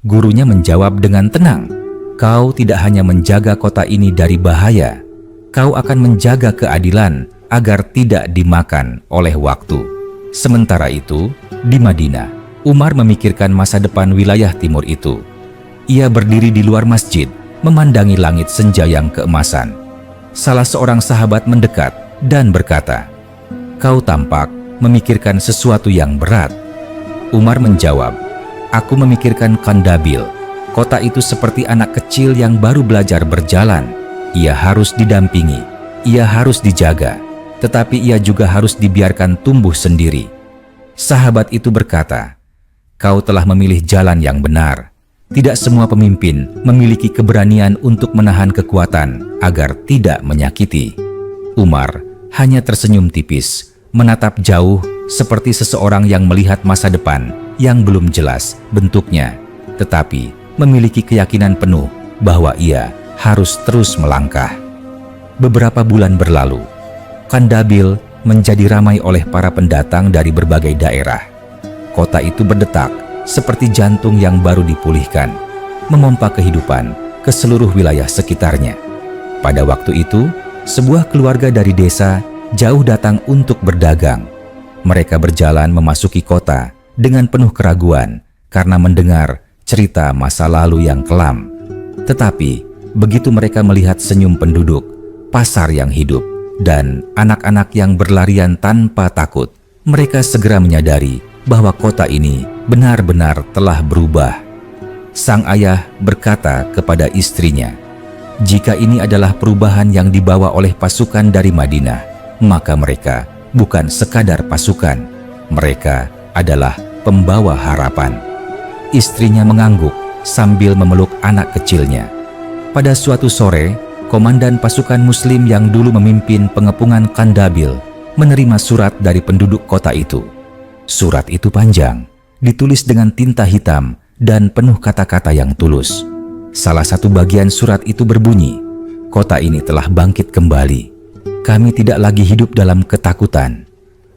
Gurunya menjawab dengan tenang, "Kau tidak hanya menjaga kota ini dari bahaya, kau akan menjaga keadilan agar tidak dimakan oleh waktu." Sementara itu, di Madinah, Umar memikirkan masa depan wilayah timur itu. Ia berdiri di luar masjid, memandangi langit senja yang keemasan. Salah seorang sahabat mendekat dan berkata, "Kau tampak memikirkan sesuatu yang berat." Umar menjawab, "Aku memikirkan Kandabil. Kota itu seperti anak kecil yang baru belajar berjalan. Ia harus didampingi, ia harus dijaga, tetapi ia juga harus dibiarkan tumbuh sendiri." Sahabat itu berkata, "Kau telah memilih jalan yang benar. Tidak semua pemimpin memiliki keberanian untuk menahan kekuatan agar tidak menyakiti." Umar hanya tersenyum tipis, menatap jauh seperti seseorang yang melihat masa depan yang belum jelas bentuknya, tetapi memiliki keyakinan penuh bahwa ia harus terus melangkah. Beberapa bulan berlalu, Kandabil menjadi ramai oleh para pendatang dari berbagai daerah. Kota itu berdetak seperti jantung yang baru dipulihkan, memompa kehidupan ke seluruh wilayah sekitarnya. Pada waktu itu, sebuah keluarga dari desa jauh datang untuk berdagang. Mereka berjalan memasuki kota dengan penuh keraguan karena mendengar cerita masa lalu yang kelam. Tetapi, begitu mereka melihat senyum penduduk, pasar yang hidup, dan anak-anak yang berlarian tanpa takut, mereka segera menyadari bahwa kota ini benar-benar telah berubah. Sang ayah berkata kepada istrinya, "Jika ini adalah perubahan yang dibawa oleh pasukan dari Madinah, maka mereka bukan sekadar pasukan, mereka adalah pembawa harapan." Istrinya mengangguk sambil memeluk anak kecilnya. Pada suatu sore, komandan pasukan Muslim yang dulu memimpin pengepungan Kandabil menerima surat dari penduduk kota itu. Surat itu panjang, ditulis dengan tinta hitam dan penuh kata-kata yang tulus. Salah satu bagian surat itu berbunyi, "Kota ini telah bangkit kembali. Kami tidak lagi hidup dalam ketakutan.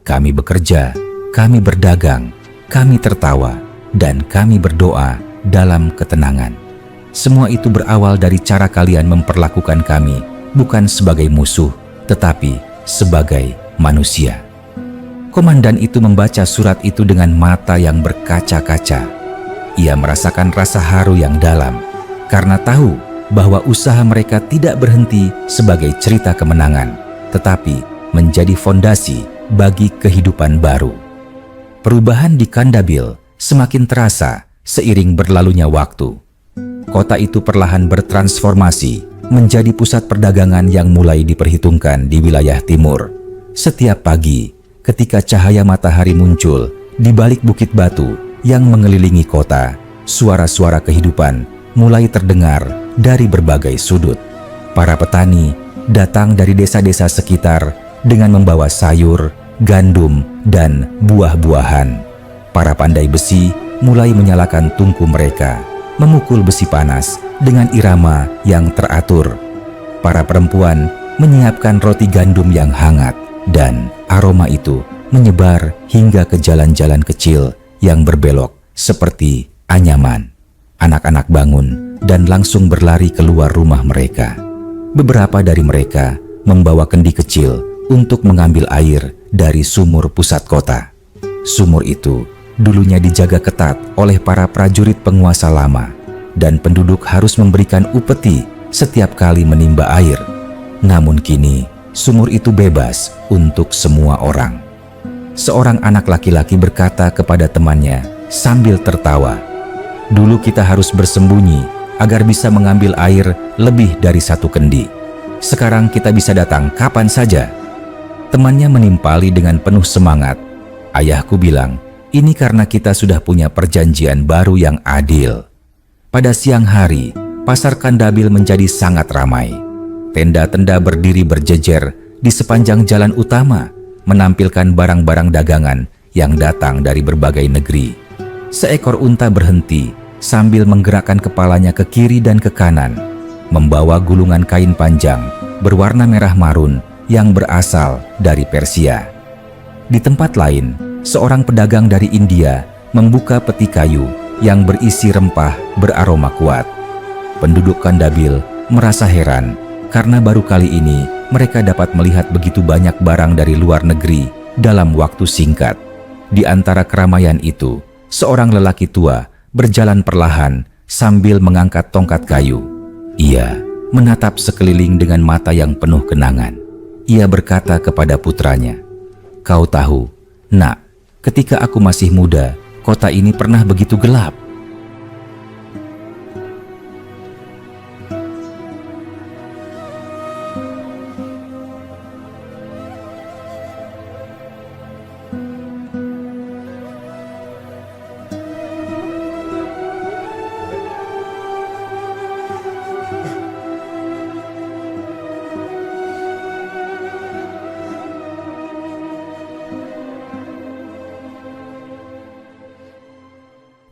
Kami bekerja, kami berdagang, kami tertawa, dan kami berdoa dalam ketenangan. Semua itu berawal dari cara kalian memperlakukan kami bukan sebagai musuh, tetapi sebagai manusia." Komandan itu membaca surat itu dengan mata yang berkaca-kaca. Ia merasakan rasa haru yang dalam karena tahu bahwa usaha mereka tidak berhenti sebagai cerita kemenangan, tetapi menjadi fondasi bagi kehidupan baru. Perubahan di Kandabil semakin terasa seiring berlalunya waktu. Kota itu perlahan bertransformasi menjadi pusat perdagangan yang mulai diperhitungkan di wilayah timur. Setiap pagi, ketika cahaya matahari muncul Di balik bukit batu yang mengelilingi kota, suara-suara kehidupan mulai terdengar dari berbagai sudut. Para petani datang dari desa-desa sekitar dengan membawa sayur, gandum, dan buah-buahan. Para pandai besi mulai menyalakan tungku mereka, memukul besi panas dengan irama yang teratur. Para perempuan menyiapkan roti gandum yang hangat, dan aroma itu menyebar hingga ke jalan-jalan kecil yang berbelok seperti anyaman. Anak-anak bangun dan langsung berlari keluar rumah mereka. Beberapa dari mereka membawa kendi kecil untuk mengambil air dari sumur pusat kota. Sumur itu dulunya dijaga ketat oleh para prajurit penguasa lama, dan penduduk harus memberikan upeti setiap kali menimba air. Namun kini, sumur itu bebas untuk semua orang. Seorang anak laki-laki berkata kepada temannya sambil tertawa, "Dulu kita harus bersembunyi agar bisa mengambil air lebih dari satu kendi. Sekarang kita bisa datang kapan saja." Temannya menimpali dengan penuh semangat, "Ayahku bilang, ini karena kita sudah punya perjanjian baru yang adil." Pada siang hari, pasar Kandabil menjadi sangat ramai. Tenda-tenda berdiri berjejer di sepanjang jalan utama, menampilkan barang-barang dagangan yang datang dari berbagai negeri. Seekor unta berhenti sambil menggerakkan kepalanya ke kiri dan ke kanan, membawa gulungan kain panjang berwarna merah marun yang berasal dari Persia. Di tempat lain, seorang pedagang dari India membuka peti kayu yang berisi rempah beraroma kuat. Penduduk Kandabil merasa heran karena baru kali ini mereka dapat melihat begitu banyak barang dari luar negeri dalam waktu singkat. Di antara keramaian itu, seorang lelaki tua berjalan perlahan sambil mengangkat tongkat kayu. Ia menatap sekeliling dengan mata yang penuh kenangan. Ia berkata kepada putranya, "Kau tahu, Nak, ketika aku masih muda, kota ini pernah begitu gelap."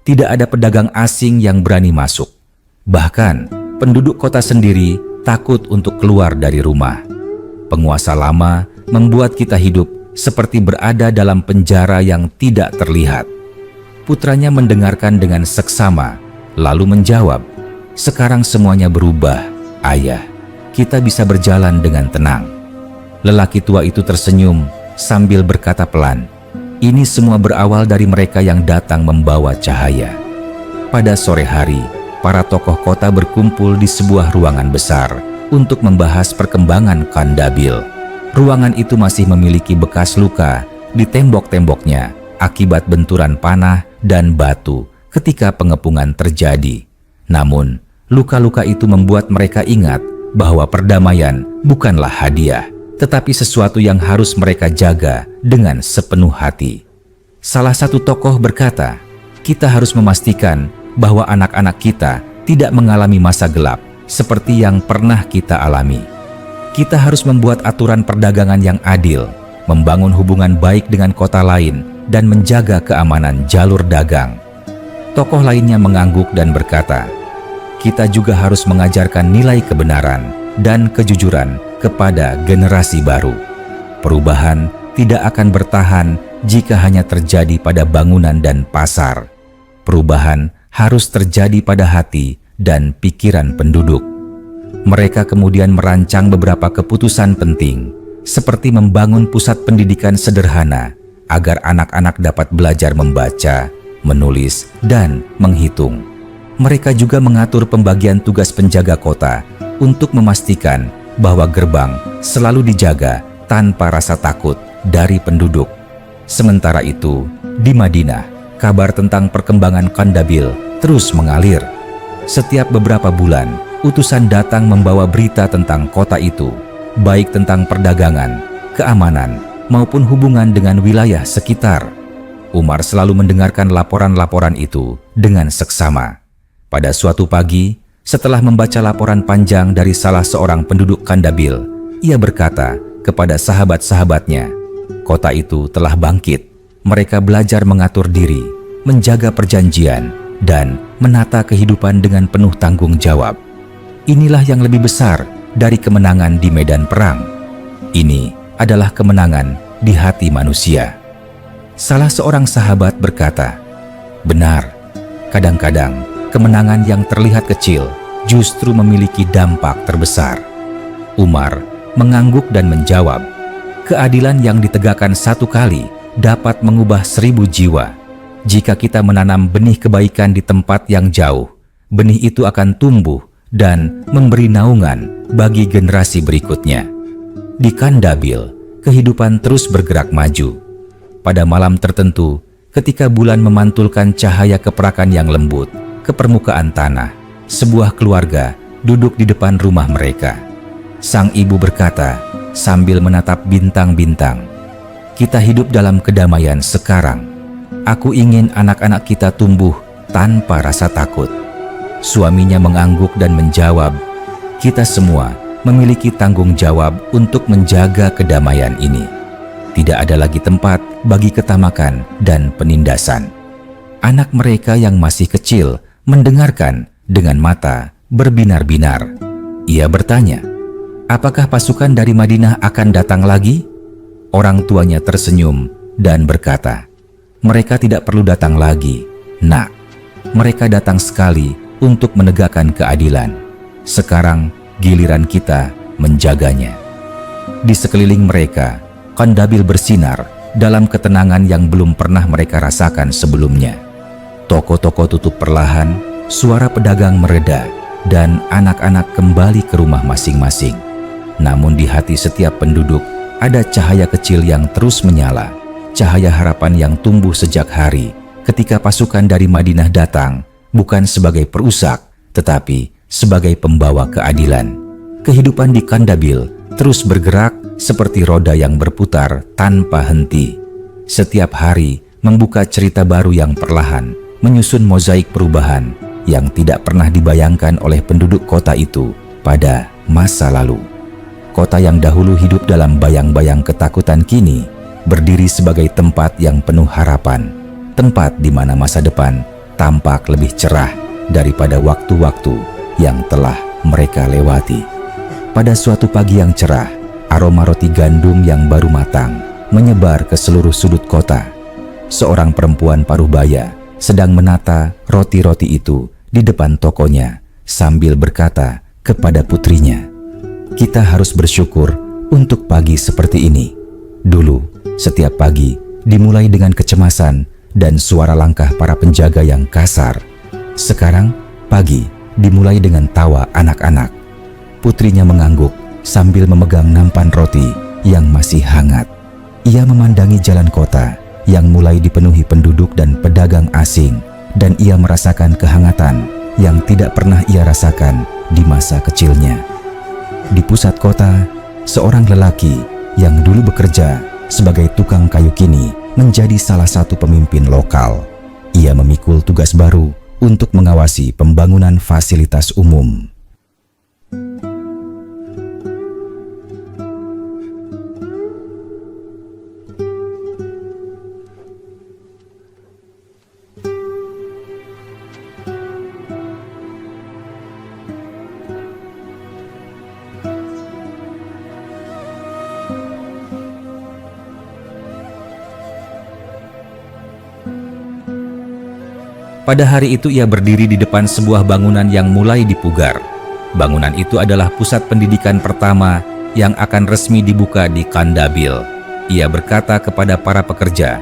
Tidak ada pedagang asing yang berani masuk. Bahkan, penduduk kota sendiri takut untuk keluar dari rumah. Penguasa lama membuat kita hidup seperti berada dalam penjara yang tidak terlihat. Putranya mendengarkan dengan seksama, lalu menjawab, "Sekarang semuanya berubah, Ayah. Kita bisa berjalan dengan tenang." Lelaki tua itu tersenyum sambil berkata pelan, "Ini semua berawal dari mereka yang datang membawa cahaya." Pada sore hari, para tokoh kota berkumpul di sebuah ruangan besar untuk membahas perkembangan Kandabil. Ruangan itu masih memiliki bekas luka di tembok-temboknya akibat benturan panah dan batu ketika pengepungan terjadi. Namun, luka-luka itu membuat mereka ingat bahwa perdamaian bukanlah hadiah, tetapi sesuatu yang harus mereka jaga dengan sepenuh hati. Salah satu tokoh berkata, "Kita harus memastikan bahwa anak-anak kita tidak mengalami masa gelap seperti yang pernah kita alami. Kita harus membuat aturan perdagangan yang adil, membangun hubungan baik dengan kota lain, dan menjaga keamanan jalur dagang." Tokoh lainnya mengangguk dan berkata, "Kita juga harus mengajarkan nilai kebenaran dan kejujuran kepada generasi baru. Perubahan tidak akan bertahan jika hanya terjadi pada bangunan dan pasar. Perubahan harus terjadi pada hati dan pikiran penduduk." Mereka kemudian merancang beberapa keputusan penting, seperti membangun pusat pendidikan sederhana agar anak-anak dapat belajar membaca, menulis, dan menghitung. Mereka juga mengatur pembagian tugas penjaga kota untuk memastikan bahwa gerbang selalu dijaga tanpa rasa takut dari penduduk. Sementara itu, di Madinah, kabar tentang perkembangan Kandabil terus mengalir. Setiap beberapa bulan, utusan datang membawa berita tentang kota itu, baik tentang perdagangan, keamanan, maupun hubungan dengan wilayah sekitar. Umar selalu mendengarkan laporan-laporan itu dengan seksama. Pada suatu pagi, setelah membaca laporan panjang dari salah seorang penduduk Kandabil, ia berkata kepada sahabat-sahabatnya, kota itu telah bangkit. Mereka belajar mengatur diri, menjaga perjanjian, dan menata kehidupan dengan penuh tanggung jawab. Inilah yang lebih besar dari kemenangan di medan perang. Ini adalah kemenangan di hati manusia. Salah seorang sahabat berkata, benar, kadang-kadang kemenangan yang terlihat kecil justru memiliki dampak terbesar. Umar mengangguk dan menjawab, keadilan yang ditegakkan satu kali dapat mengubah 1000 jiwa. Jika kita menanam benih kebaikan di tempat yang jauh, benih itu akan tumbuh dan memberi naungan bagi generasi berikutnya. Di Kandabil, kehidupan terus bergerak maju. Pada malam tertentu, ketika bulan memantulkan cahaya keperakan yang lembut ke permukaan tanah, sebuah keluarga duduk di depan rumah mereka. Sang ibu berkata sambil menatap bintang-bintang, kita hidup dalam kedamaian sekarang. Aku ingin anak-anak kita tumbuh tanpa rasa takut. Suaminya mengangguk dan menjawab, kita semua memiliki tanggung jawab untuk menjaga kedamaian ini. Tidak ada lagi tempat bagi ketamakan dan penindasan. Anak mereka yang masih kecil mendengarkan dengan mata berbinar-binar. Ia bertanya, apakah pasukan dari Madinah akan datang lagi? Orang tuanya tersenyum dan berkata, mereka tidak perlu datang lagi, nak. Mereka datang sekali untuk menegakkan keadilan. Sekarang giliran kita menjaganya. Di sekeliling mereka, Kandabil bersinar dalam ketenangan yang belum pernah mereka rasakan sebelumnya. Toko-toko tutup perlahan, suara pedagang mereda, dan anak-anak kembali ke rumah masing-masing. Namun di hati setiap penduduk ada cahaya kecil yang terus menyala, cahaya harapan yang tumbuh sejak hari ketika pasukan dari Madinah datang, bukan sebagai perusak, tetapi sebagai pembawa keadilan. Kehidupan di Kandabil terus bergerak seperti roda yang berputar tanpa henti. Setiap hari membuka cerita baru yang perlahan menyusun mozaik perubahan yang tidak pernah dibayangkan oleh penduduk kota itu pada masa lalu. Kota yang dahulu hidup dalam bayang-bayang ketakutan kini berdiri sebagai tempat yang penuh harapan, tempat di mana masa depan tampak lebih cerah daripada waktu-waktu yang telah mereka lewati. Pada suatu pagi yang cerah, aroma roti gandum yang baru matang menyebar ke seluruh sudut kota. Seorang perempuan paruh-baya sedang menata roti-roti itu di depan tokonya sambil berkata kepada putrinya, kita harus bersyukur untuk pagi seperti ini. Dulu, setiap pagi dimulai dengan kecemasan dan suara langkah para penjaga yang kasar. Sekarang, pagi dimulai dengan tawa anak-anak. Putrinya mengangguk sambil memegang nampan roti yang masih hangat. Ia memandangi jalan kota yang mulai dipenuhi penduduk dan pedagang asing, dan ia merasakan kehangatan yang tidak pernah ia rasakan di masa kecilnya. Di pusat kota, seorang lelaki yang dulu bekerja sebagai tukang kayu kini menjadi salah satu pemimpin lokal. Ia memikul tugas baru untuk mengawasi pembangunan fasilitas umum. Pada hari itu ia berdiri di depan sebuah bangunan yang mulai dipugar. Bangunan itu adalah pusat pendidikan pertama yang akan resmi dibuka di Kandabil. Ia berkata kepada para pekerja,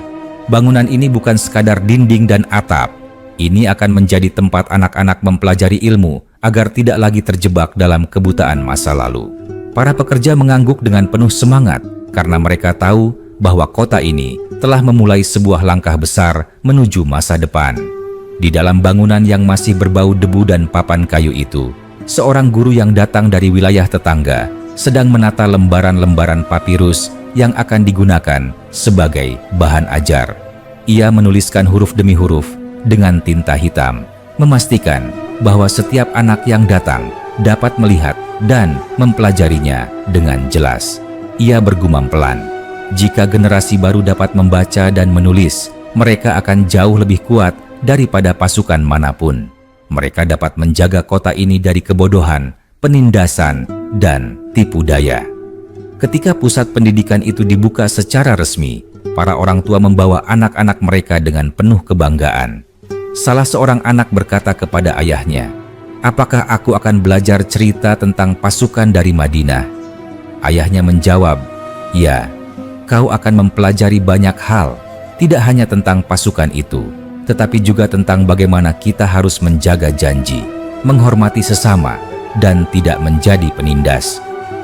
bangunan ini bukan sekadar dinding dan atap. Ini akan menjadi tempat anak-anak mempelajari ilmu agar tidak lagi terjebak dalam kebutaan masa lalu. Para pekerja mengangguk dengan penuh semangat karena mereka tahu bahwa kota ini telah memulai sebuah langkah besar menuju masa depan. Di dalam bangunan yang masih berbau debu dan papan kayu itu, seorang guru yang datang dari wilayah tetangga sedang menata lembaran-lembaran papirus yang akan digunakan sebagai bahan ajar. Ia menuliskan huruf demi huruf dengan tinta hitam, memastikan bahwa setiap anak yang datang dapat melihat dan mempelajarinya dengan jelas. Ia bergumam pelan, jika generasi baru dapat membaca dan menulis, mereka akan jauh lebih kuat daripada pasukan manapun. Mereka dapat menjaga kota ini dari kebodohan, penindasan, dan tipu daya. Ketika pusat pendidikan itu dibuka secara resmi, para orang tua membawa anak-anak mereka dengan penuh kebanggaan. Salah seorang anak berkata kepada ayahnya, "Apakah aku akan belajar cerita tentang pasukan dari Madinah?" Ayahnya menjawab, "Ya, kau akan mempelajari banyak hal, tidak hanya tentang pasukan itu, tetapi juga tentang bagaimana kita harus menjaga janji, menghormati sesama, dan tidak menjadi penindas.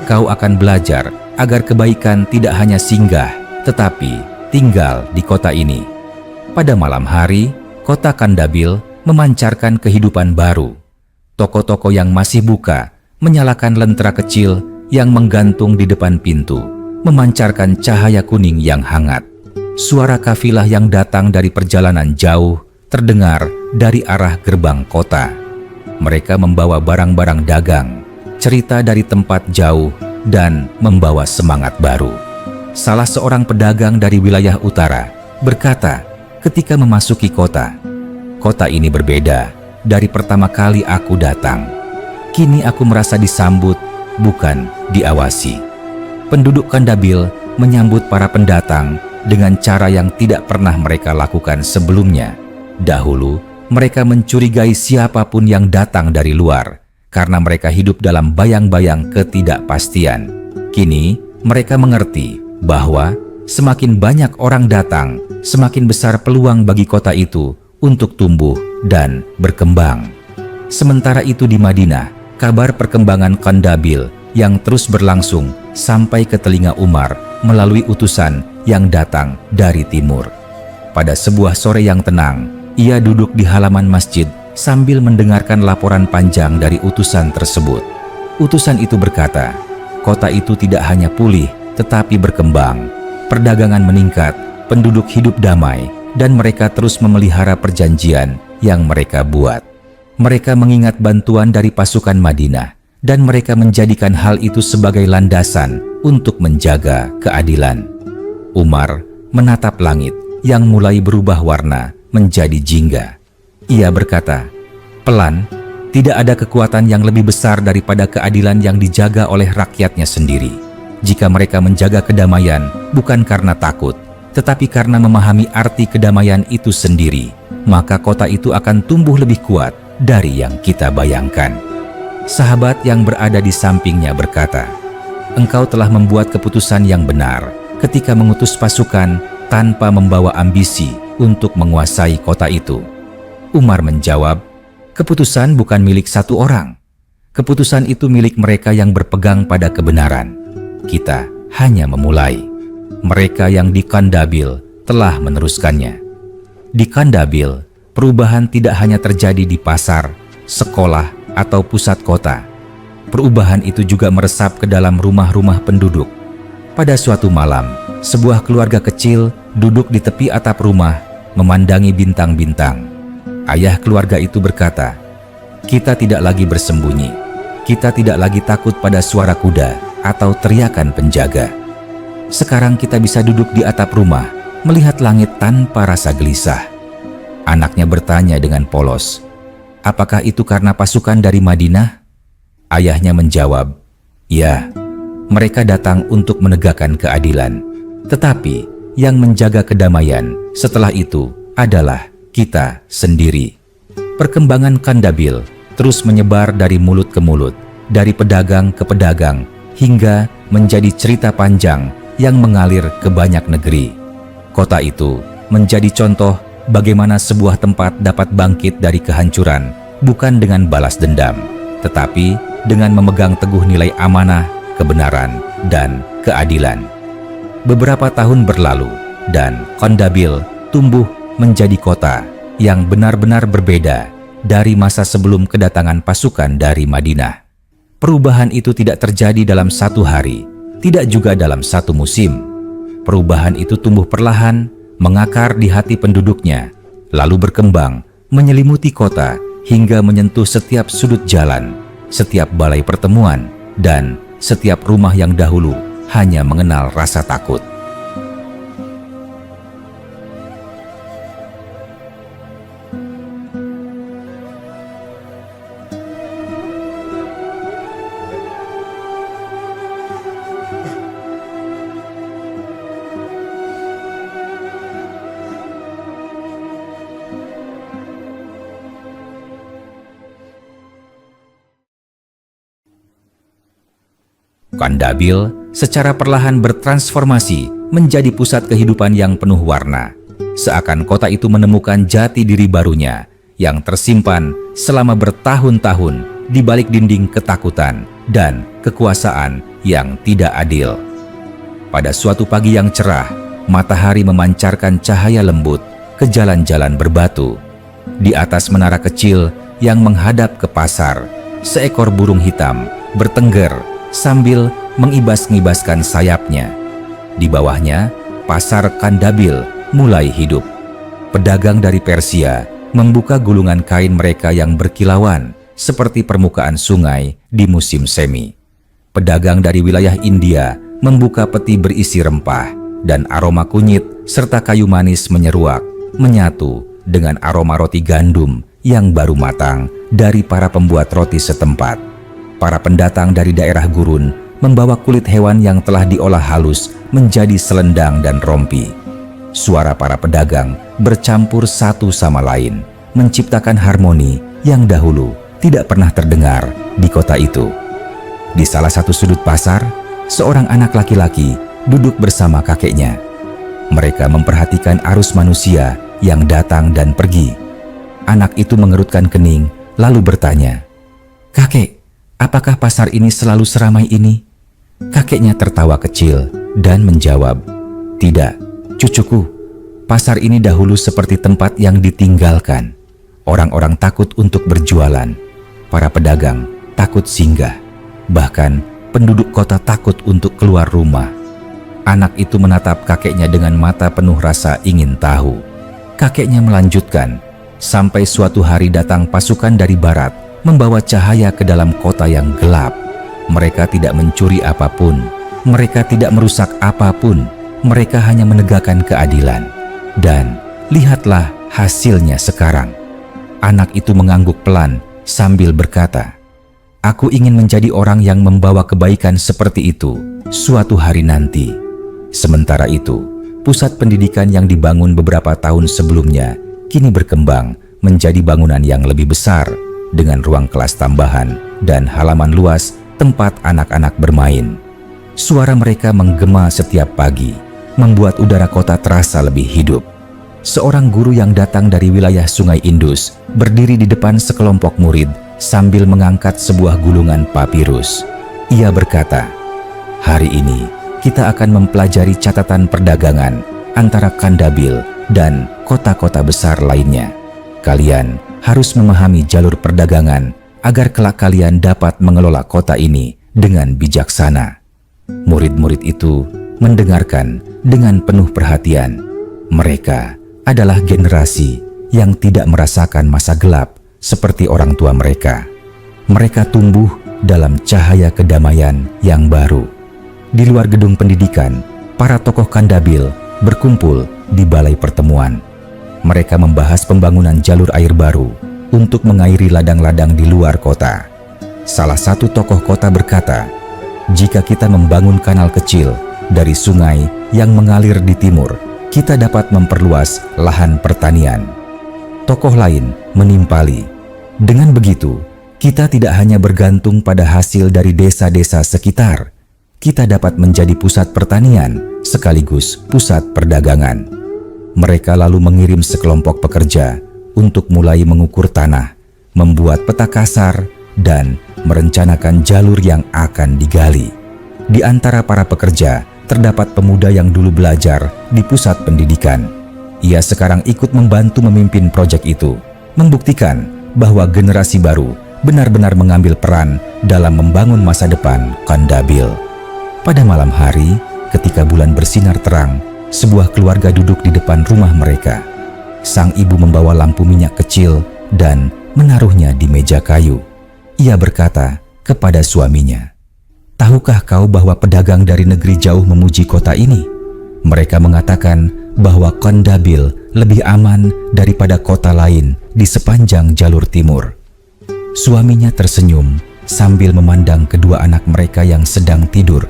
Kau akan belajar agar kebaikan tidak hanya singgah, tetapi tinggal di kota ini." Pada malam hari, kota Kandabil memancarkan kehidupan baru. Toko-toko yang masih buka menyalakan lentera kecil yang menggantung di depan pintu, memancarkan cahaya kuning yang hangat. Suara kafilah yang datang dari perjalanan jauh terdengar dari arah gerbang kota. Mereka membawa barang-barang dagang, cerita dari tempat jauh, dan membawa semangat baru. Salah seorang pedagang dari wilayah utara berkata ketika memasuki kota, "Kota ini berbeda dari pertama kali aku datang. Kini aku merasa disambut, bukan diawasi." Penduduk Kandabil menyambut para pendatang dengan cara yang tidak pernah mereka lakukan sebelumnya. Dahulu, mereka mencurigai siapapun yang datang dari luar karena mereka hidup dalam bayang-bayang ketidakpastian. Kini, mereka mengerti bahwa semakin banyak orang datang, semakin besar peluang bagi kota itu untuk tumbuh dan berkembang. Sementara itu di Madinah, kabar perkembangan Kandabil yang terus berlangsung sampai ke telinga Umar melalui utusan yang datang dari timur. Pada sebuah sore yang tenang, ia duduk di halaman masjid sambil mendengarkan laporan panjang dari utusan tersebut. Utusan itu berkata, kota itu tidak hanya pulih, tetapi berkembang. Perdagangan meningkat, penduduk hidup damai, dan mereka terus memelihara perjanjian yang mereka buat. Mereka mengingat bantuan dari pasukan Madinah, dan mereka menjadikan hal itu sebagai landasan untuk menjaga keadilan. Umar menatap langit yang mulai berubah warna menjadi jingga. Ia berkata, "Pelan, tidak ada kekuatan yang lebih besar daripada keadilan yang dijaga oleh rakyatnya sendiri. Jika mereka menjaga kedamaian bukan karena takut, tetapi karena memahami arti kedamaian itu sendiri, maka kota itu akan tumbuh lebih kuat dari yang kita bayangkan." Sahabat yang berada di sampingnya berkata, "Engkau telah membuat keputusan yang benar ketika mengutus pasukan tanpa membawa ambisi untuk menguasai kota itu." Umar menjawab, "Keputusan bukan milik satu orang. Keputusan itu milik mereka yang berpegang pada kebenaran. Kita hanya memulai. Mereka yang di Kandabil telah meneruskannya." Di Kandabil, perubahan tidak hanya terjadi di pasar, sekolah, atau pusat kota. Perubahan itu juga meresap ke dalam rumah-rumah penduduk. Pada suatu malam, sebuah keluarga kecil duduk di tepi atap rumah memandangi bintang-bintang. Ayah keluarga itu berkata, "Kita tidak lagi bersembunyi. Kita tidak lagi takut pada suara kuda atau teriakan penjaga. Sekarang kita bisa duduk di atap rumah, melihat langit tanpa rasa gelisah." Anaknya bertanya dengan polos, "Apakah itu karena pasukan dari Madinah?" Ayahnya menjawab, "Ya, mereka datang untuk menegakkan keadilan. Tetapi yang menjaga kedamaian setelah itu adalah kita sendiri." Perkembangan Kandabil terus menyebar dari mulut ke mulut, dari pedagang ke pedagang, hingga menjadi cerita panjang yang mengalir ke banyak negeri. Kota itu menjadi contoh bagaimana sebuah tempat dapat bangkit dari kehancuran bukan dengan balas dendam, tetapi dengan memegang teguh nilai amanah, kebenaran, dan keadilan. Beberapa tahun berlalu, dan Kandabil tumbuh menjadi kota yang benar-benar berbeda dari masa sebelum kedatangan pasukan dari Madinah. Perubahan itu tidak terjadi dalam satu hari, tidak juga dalam satu musim. Perubahan itu tumbuh perlahan, mengakar di hati penduduknya, lalu berkembang, menyelimuti kota hingga menyentuh setiap sudut jalan, setiap balai pertemuan, dan setiap rumah yang dahulu hanya mengenal rasa takut. Kandabil secara perlahan bertransformasi menjadi pusat kehidupan yang penuh warna. Seakan kota itu menemukan jati diri barunya yang tersimpan selama bertahun-tahun di balik dinding ketakutan dan kekuasaan yang tidak adil. Pada suatu pagi yang cerah, matahari memancarkan cahaya lembut ke jalan-jalan berbatu. Di atas menara kecil yang menghadap ke pasar, seekor burung hitam bertengger sambil mengibas-ngibaskan sayapnya. Di bawahnya, pasar Kandabil mulai hidup. Pedagang dari Persia membuka gulungan kain mereka yang berkilauan seperti permukaan sungai di musim semi. Pedagang dari wilayah India membuka peti berisi rempah, dan aroma kunyit serta kayu manis menyeruak, menyatu dengan aroma roti gandum yang baru matang dari para pembuat roti setempat. Para pendatang dari daerah gurun membawa kulit hewan yang telah diolah halus menjadi selendang dan rompi. Suara para pedagang bercampur satu sama lain, menciptakan harmoni yang dahulu tidak pernah terdengar di kota itu. Di salah satu sudut pasar, seorang anak laki-laki duduk bersama kakeknya. Mereka memperhatikan arus manusia yang datang dan pergi. Anak itu mengerutkan kening lalu bertanya, "Kakek, apakah pasar ini selalu seramai ini?" Kakeknya tertawa kecil dan menjawab, "Tidak, cucuku. Pasar ini dahulu seperti tempat yang ditinggalkan. Orang-orang takut untuk berjualan. Para pedagang takut singgah. Bahkan penduduk kota takut untuk keluar rumah." Anak itu menatap kakeknya dengan mata penuh rasa ingin tahu. Kakeknya melanjutkan, "Sampai suatu hari datang pasukan dari barat membawa cahaya ke dalam kota yang gelap. Mereka tidak mencuri apapun, mereka tidak merusak apapun, mereka hanya menegakkan keadilan. Dan lihatlah hasilnya sekarang." Anak itu mengangguk pelan sambil berkata, "Aku ingin menjadi orang yang membawa kebaikan seperti itu suatu hari nanti." Sementara itu, pusat pendidikan yang dibangun beberapa tahun sebelumnya kini berkembang menjadi bangunan yang lebih besar dengan ruang kelas tambahan dan halaman luas tempat anak-anak bermain. Suara mereka menggema setiap pagi, membuat udara kota terasa lebih hidup. Seorang guru yang datang dari wilayah Sungai Indus berdiri di depan sekelompok murid sambil mengangkat sebuah gulungan papirus. Ia berkata, "Hari ini kita akan mempelajari catatan perdagangan antara Kandabil dan kota-kota besar lainnya. Kalian harus memahami jalur perdagangan agar kelak kalian dapat mengelola kota ini dengan bijaksana." Murid-murid itu mendengarkan dengan penuh perhatian. Mereka adalah generasi yang tidak merasakan masa gelap seperti orang tua mereka. Mereka tumbuh dalam cahaya kedamaian yang baru. Di luar gedung pendidikan, para tokoh Kandabil berkumpul di balai pertemuan. Mereka membahas pembangunan jalur air baru untuk mengairi ladang-ladang di luar kota. Salah satu tokoh kota berkata, "Jika kita membangun kanal kecil dari sungai yang mengalir di timur, kita dapat memperluas lahan pertanian." Tokoh lain menimpali, "Dengan begitu, kita tidak hanya bergantung pada hasil dari desa-desa sekitar, kita dapat menjadi pusat pertanian sekaligus pusat perdagangan." Mereka lalu mengirim sekelompok pekerja untuk mulai mengukur tanah, membuat peta kasar, dan merencanakan jalur yang akan digali. Di antara para pekerja, terdapat pemuda yang dulu belajar di pusat pendidikan. Ia sekarang ikut membantu memimpin proyek itu, membuktikan bahwa generasi baru benar-benar mengambil peran dalam membangun masa depan Kandabil. Pada malam hari, ketika bulan bersinar terang, sebuah keluarga duduk di depan rumah mereka. Sang ibu membawa lampu minyak kecil dan menaruhnya di meja kayu. Ia berkata kepada suaminya, "Tahukah kau bahwa pedagang dari negeri jauh memuji kota ini? Mereka mengatakan bahwa Kondabil lebih aman daripada kota lain di sepanjang jalur timur." Suaminya tersenyum sambil memandang kedua anak mereka yang sedang tidur.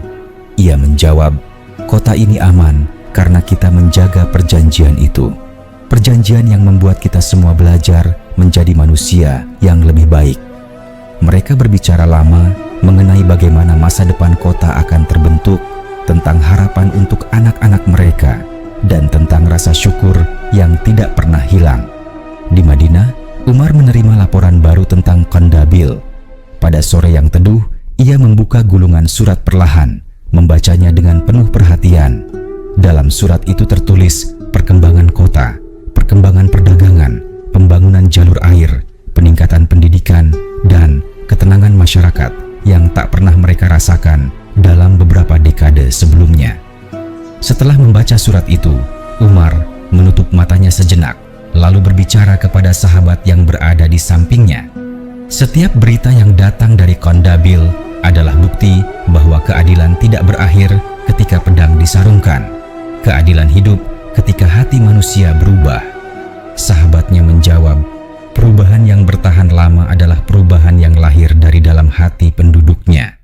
Ia menjawab, "Kota ini aman karena kita menjaga perjanjian itu. Perjanjian yang membuat kita semua belajar menjadi manusia yang lebih baik." Mereka berbicara lama mengenai bagaimana masa depan kota akan terbentuk, tentang harapan untuk anak-anak mereka, dan tentang rasa syukur yang tidak pernah hilang. Di Madinah, Umar menerima laporan baru tentang Kondabil. Pada sore yang teduh, ia membuka gulungan surat perlahan, membacanya dengan penuh perhatian. Dalam surat itu tertulis perkembangan kota, perkembangan perdagangan, pembangunan jalur air, peningkatan pendidikan, dan ketenangan masyarakat yang tak pernah mereka rasakan dalam beberapa dekade sebelumnya. Setelah membaca surat itu, Umar menutup matanya sejenak, lalu berbicara kepada sahabat yang berada di sampingnya. Setiap berita yang datang dari Kondabil adalah bukti bahwa keadilan tidak berakhir ketika pedang disarungkan. Keadilan hidup ketika hati manusia berubah. Sahabatnya menjawab, "Perubahan yang bertahan lama adalah perubahan yang lahir dari dalam hati penduduknya."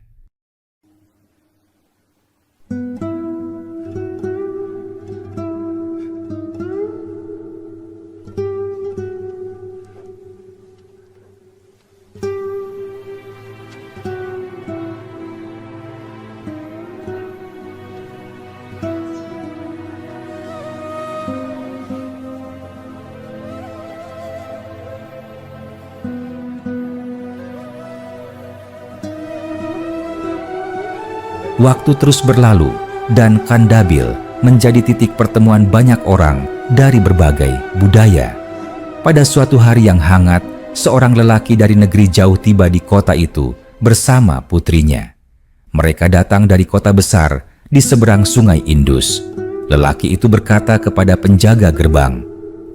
Waktu terus berlalu dan Kondabil menjadi titik pertemuan banyak orang dari berbagai budaya. Pada suatu hari yang hangat, seorang lelaki dari negeri jauh tiba di kota itu bersama putrinya. Mereka datang dari kota besar di seberang sungai Indus. Lelaki itu berkata kepada penjaga gerbang,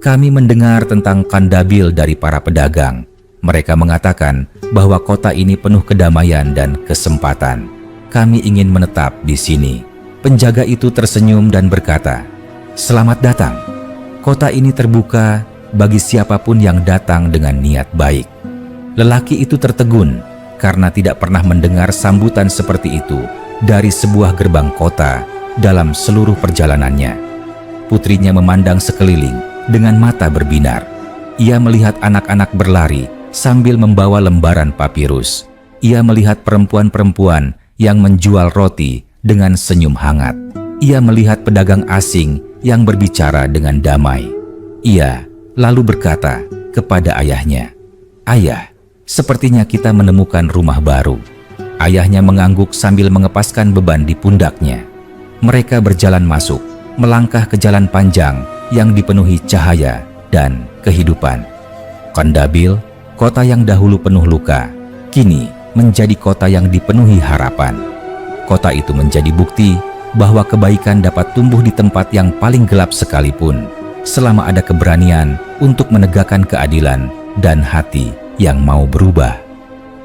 "Kami mendengar tentang Kondabil dari para pedagang. Mereka mengatakan bahwa kota ini penuh kedamaian dan kesempatan. Kami ingin menetap di sini." Penjaga itu tersenyum dan berkata, "Selamat datang. Kota ini terbuka bagi siapapun yang datang dengan niat baik." Lelaki itu tertegun karena tidak pernah mendengar sambutan seperti itu dari sebuah gerbang kota dalam seluruh perjalanannya. Putrinya memandang sekeliling dengan mata berbinar. Ia melihat anak-anak berlari sambil membawa lembaran papirus. Ia melihat perempuan-perempuan yang menjual roti dengan senyum hangat. Ia melihat pedagang asing yang berbicara dengan damai. Ia lalu berkata kepada ayahnya, "Ayah, sepertinya kita menemukan rumah baru." Ayahnya mengangguk sambil mengepaskan beban di pundaknya. Mereka berjalan masuk, melangkah ke jalan panjang yang dipenuhi cahaya dan kehidupan. Kondabil, kota yang dahulu penuh luka, kini menjadi kota yang dipenuhi harapan. Kota itu menjadi bukti bahwa kebaikan dapat tumbuh di tempat yang paling gelap sekalipun, selama ada keberanian untuk menegakkan keadilan dan hati yang mau berubah.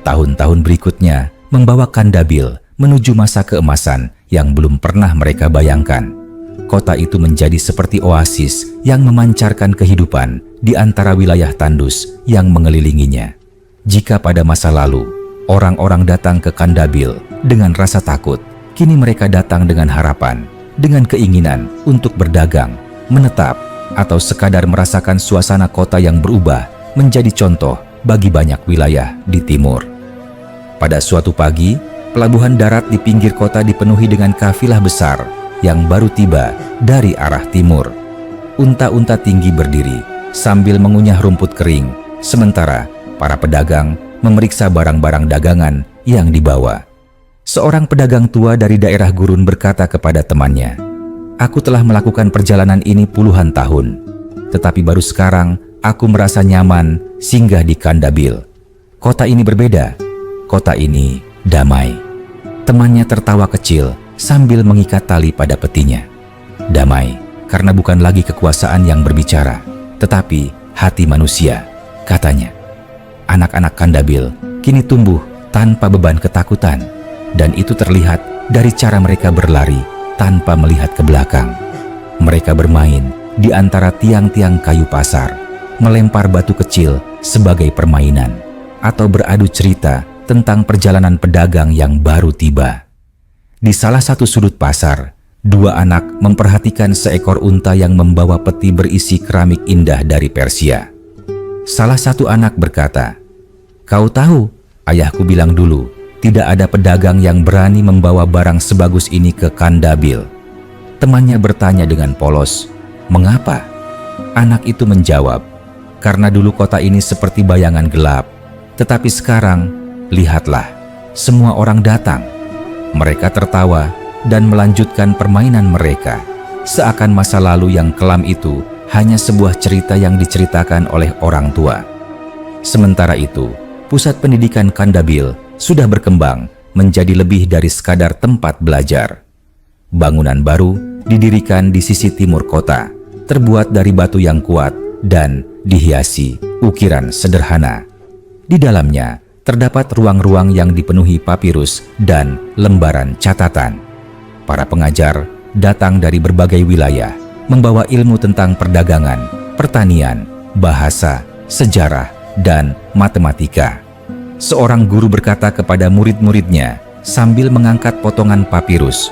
Tahun-tahun berikutnya membawa Kondabil menuju masa keemasan yang belum pernah mereka bayangkan. Kota itu menjadi seperti oasis yang memancarkan kehidupan di antara wilayah tandus yang mengelilinginya. Jika pada masa lalu orang-orang datang ke Kondabil dengan rasa takut, kini mereka datang dengan harapan, dengan keinginan untuk berdagang, menetap, atau sekadar merasakan suasana kota yang berubah menjadi contoh bagi banyak wilayah di timur. Pada suatu pagi, pelabuhan darat di pinggir kota dipenuhi dengan kafilah besar yang baru tiba dari arah timur. Unta-unta tinggi berdiri sambil mengunyah rumput kering, sementara para pedagang memeriksa barang-barang dagangan yang dibawa. Seorang pedagang tua dari daerah gurun berkata kepada temannya, "Aku telah melakukan perjalanan ini puluhan tahun, tetapi baru sekarang aku merasa nyaman singgah di Kondabil. Kota ini berbeda, kota ini damai." Temannya tertawa kecil sambil mengikat tali pada petinya. "Damai, karena bukan lagi kekuasaan yang berbicara, tetapi hati manusia. Katanya, anak-anak Kandabil kini tumbuh tanpa beban ketakutan, dan itu terlihat dari cara mereka berlari tanpa melihat ke belakang. Mereka bermain di antara tiang-tiang kayu pasar, melempar batu kecil sebagai permainan, atau beradu cerita tentang perjalanan pedagang yang baru tiba. Di salah satu sudut pasar, dua anak memperhatikan seekor unta yang membawa peti berisi keramik indah dari Persia. Salah satu anak berkata, "Kau tahu, ayahku bilang dulu, tidak ada pedagang yang berani membawa barang sebagus ini ke Kandabil." Temannya bertanya dengan polos, "Mengapa?" Anak itu menjawab, "Karena dulu kota ini seperti bayangan gelap, tetapi sekarang, lihatlah, semua orang datang." Mereka tertawa dan melanjutkan permainan mereka, seakan masa lalu yang kelam itu hanya sebuah cerita yang diceritakan oleh orang tua. Sementara itu, pusat pendidikan Kandabil sudah berkembang menjadi lebih dari sekadar tempat belajar. Bangunan baru didirikan di sisi timur kota, terbuat dari batu yang kuat dan dihiasi ukiran sederhana. Di dalamnya terdapat ruang-ruang yang dipenuhi papirus dan lembaran catatan. Para pengajar datang dari berbagai wilayah, membawa ilmu tentang perdagangan, pertanian, bahasa, sejarah, dan matematika. Seorang guru berkata kepada murid-muridnya sambil mengangkat potongan papirus,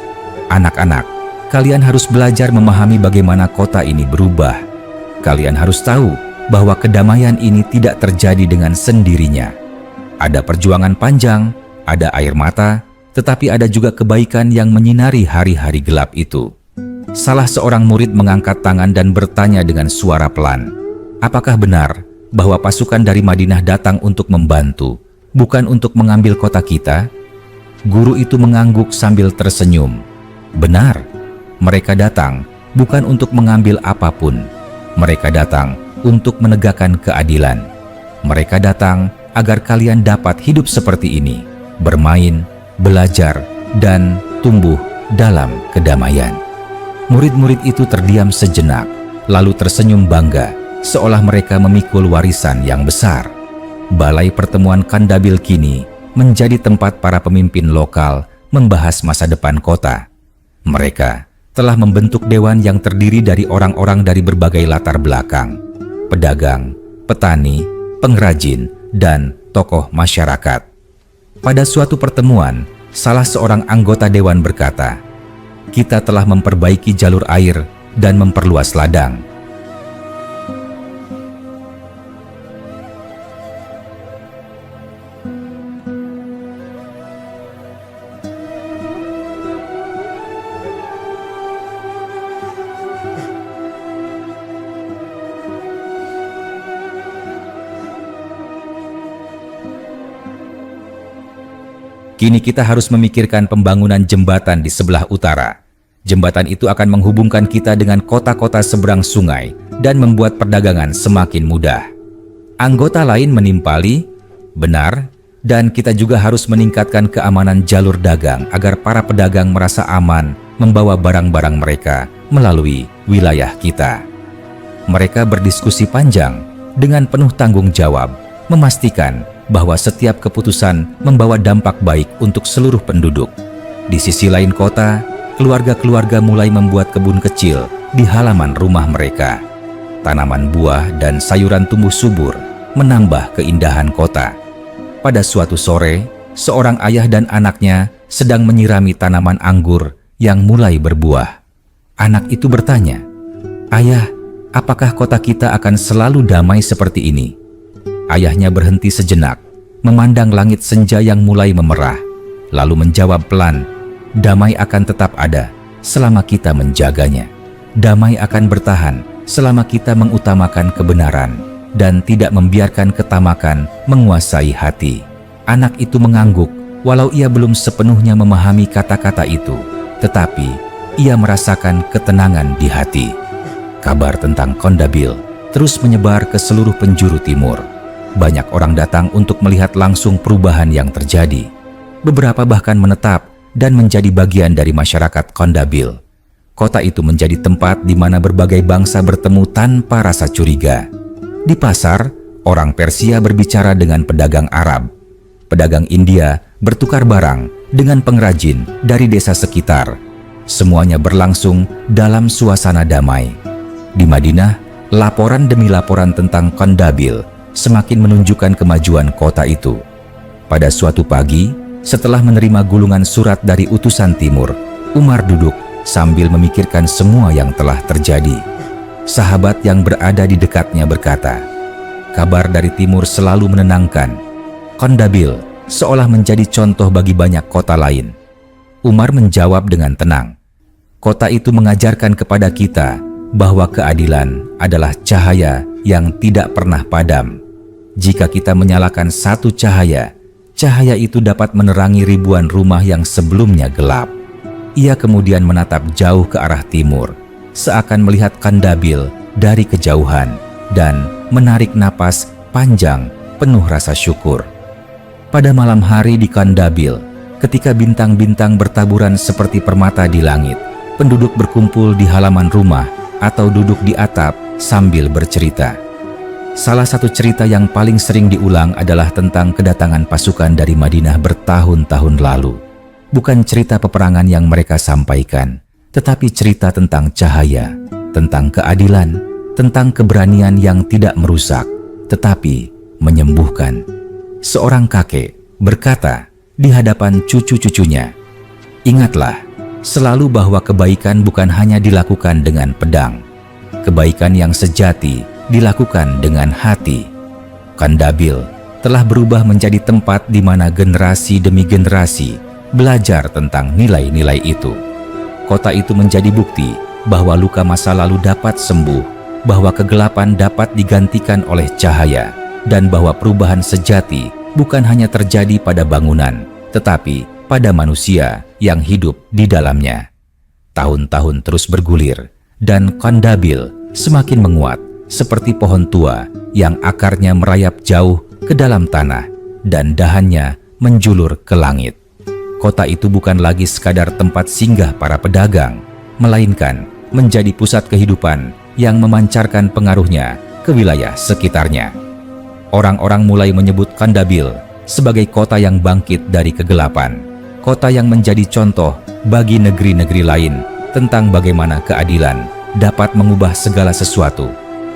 "Anak-anak, kalian harus belajar memahami bagaimana kota ini berubah. Kalian harus tahu bahwa kedamaian ini tidak terjadi dengan sendirinya. Ada perjuangan panjang, ada air mata, tetapi ada juga kebaikan yang menyinari hari-hari gelap itu." Salah seorang murid mengangkat tangan dan bertanya dengan suara pelan, "Apakah benar bahwa pasukan dari Madinah datang untuk membantu, bukan untuk mengambil kota kita?" Guru itu mengangguk sambil tersenyum. "Benar, mereka datang bukan untuk mengambil apapun. Mereka datang untuk menegakkan keadilan. Mereka datang agar kalian dapat hidup seperti ini, bermain, belajar, dan tumbuh dalam kedamaian." Murid-murid itu terdiam sejenak, lalu tersenyum bangga, seolah mereka memikul warisan yang besar. Balai Pertemuan Kandabil kini menjadi tempat para pemimpin lokal membahas masa depan kota. Mereka telah membentuk dewan yang terdiri dari orang-orang dari berbagai latar belakang, pedagang, petani, pengrajin, dan tokoh masyarakat. Pada suatu pertemuan, salah seorang anggota dewan berkata, "Kita telah memperbaiki jalur air dan memperluas ladang. Kini kita harus memikirkan pembangunan jembatan di sebelah utara. Jembatan itu akan menghubungkan kita dengan kota-kota seberang sungai dan membuat perdagangan semakin mudah." Anggota lain menimpali, "Benar, dan kita juga harus meningkatkan keamanan jalur dagang agar para pedagang merasa aman membawa barang-barang mereka melalui wilayah kita." Mereka berdiskusi panjang dengan penuh tanggung jawab, memastikan bahwa setiap keputusan membawa dampak baik untuk seluruh penduduk. Di sisi lain kota, keluarga-keluarga mulai membuat kebun kecil di halaman rumah mereka. Tanaman buah dan sayuran tumbuh subur, menambah keindahan kota. Pada suatu sore, seorang ayah dan anaknya sedang menyirami tanaman anggur yang mulai berbuah. Anak itu bertanya, "Ayah, apakah kota kita akan selalu damai seperti ini?" Ayahnya berhenti sejenak, memandang langit senja yang mulai memerah, lalu menjawab pelan, "Damai akan tetap ada selama kita menjaganya. Damai akan bertahan selama kita mengutamakan kebenaran dan tidak membiarkan ketamakan menguasai hati." Anak itu mengangguk, walau ia belum sepenuhnya memahami kata-kata itu, tetapi ia merasakan ketenangan di hati. Kabar tentang Kandabil terus menyebar ke seluruh penjuru timur. Banyak orang datang untuk melihat langsung perubahan yang terjadi. Beberapa bahkan menetap dan menjadi bagian dari masyarakat Kandabil. Kota itu menjadi tempat di mana berbagai bangsa bertemu tanpa rasa curiga. Di pasar, orang Persia berbicara dengan pedagang Arab. Pedagang India bertukar barang dengan pengrajin dari desa sekitar. Semuanya berlangsung dalam suasana damai. Di Madinah, laporan demi laporan tentang Kandabil semakin menunjukkan kemajuan kota itu. Pada suatu pagi, setelah menerima gulungan surat dari utusan timur, Umar duduk sambil memikirkan semua yang telah terjadi. Sahabat yang berada di dekatnya berkata, "Kabar dari timur selalu menenangkan. Kandabil seolah menjadi contoh bagi banyak kota lain." Umar menjawab dengan tenang, "Kota itu mengajarkan kepada kita bahwa keadilan adalah cahaya yang tidak pernah padam. Jika kita menyalakan satu cahaya, cahaya itu dapat menerangi ribuan rumah yang sebelumnya gelap." Ia kemudian menatap jauh ke arah timur, seakan melihat Kandabil dari kejauhan dan menarik napas panjang penuh rasa syukur. Pada malam hari di Kandabil, ketika bintang-bintang bertaburan seperti permata di langit, penduduk berkumpul di halaman rumah atau duduk di atap sambil bercerita. Salah satu cerita yang paling sering diulang adalah tentang kedatangan pasukan dari Madinah bertahun-tahun lalu. Bukan cerita peperangan yang mereka sampaikan, tetapi cerita tentang cahaya, tentang keadilan, tentang keberanian yang tidak merusak, tetapi menyembuhkan. Seorang kakek berkata di hadapan cucu-cucunya, "Ingatlah selalu bahwa kebaikan bukan hanya dilakukan dengan pedang. Kebaikan yang sejati dilakukan dengan hati." Kandabil telah berubah menjadi tempat di mana generasi demi generasi belajar tentang nilai-nilai itu. Kota itu menjadi bukti bahwa luka masa lalu dapat sembuh, bahwa kegelapan dapat digantikan oleh cahaya, dan bahwa perubahan sejati bukan hanya terjadi pada bangunan, tetapi pada manusia yang hidup di dalamnya. Tahun-tahun terus bergulir, dan Kandabil semakin menguat seperti pohon tua yang akarnya merayap jauh ke dalam tanah dan dahannya menjulur ke langit. Kota itu bukan lagi sekadar tempat singgah para pedagang, melainkan menjadi pusat kehidupan yang memancarkan pengaruhnya ke wilayah sekitarnya. Orang-orang mulai menyebut Kandabil sebagai kota yang bangkit dari kegelapan, kota yang menjadi contoh bagi negeri-negeri lain tentang bagaimana keadilan dapat mengubah segala sesuatu,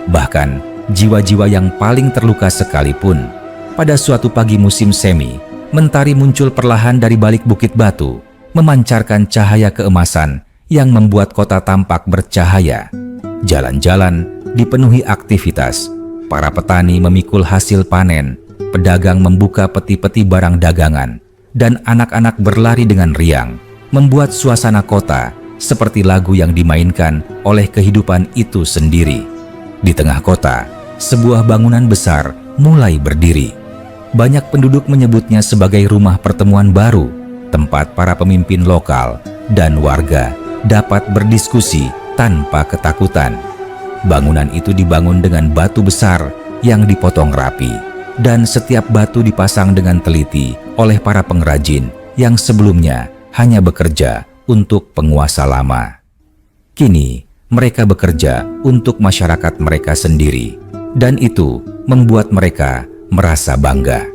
bahkan jiwa-jiwa yang paling terluka sekalipun. Pada suatu pagi musim semi, mentari muncul perlahan dari balik bukit batu, memancarkan cahaya keemasan yang membuat kota tampak bercahaya. Jalan-jalan dipenuhi aktivitas. Para petani memikul hasil panen, pedagang membuka peti-peti barang dagangan, dan anak-anak berlari dengan riang, membuat suasana kota seperti lagu yang dimainkan oleh kehidupan itu sendiri. Di tengah kota, sebuah bangunan besar mulai berdiri. Banyak penduduk menyebutnya sebagai rumah pertemuan baru, tempat para pemimpin lokal dan warga dapat berdiskusi tanpa ketakutan. Bangunan itu dibangun dengan batu besar yang dipotong rapi, dan setiap batu dipasang dengan teliti oleh para pengrajin yang sebelumnya hanya bekerja untuk penguasa lama. Kini mereka bekerja untuk masyarakat mereka sendiri, dan itu membuat mereka merasa bangga.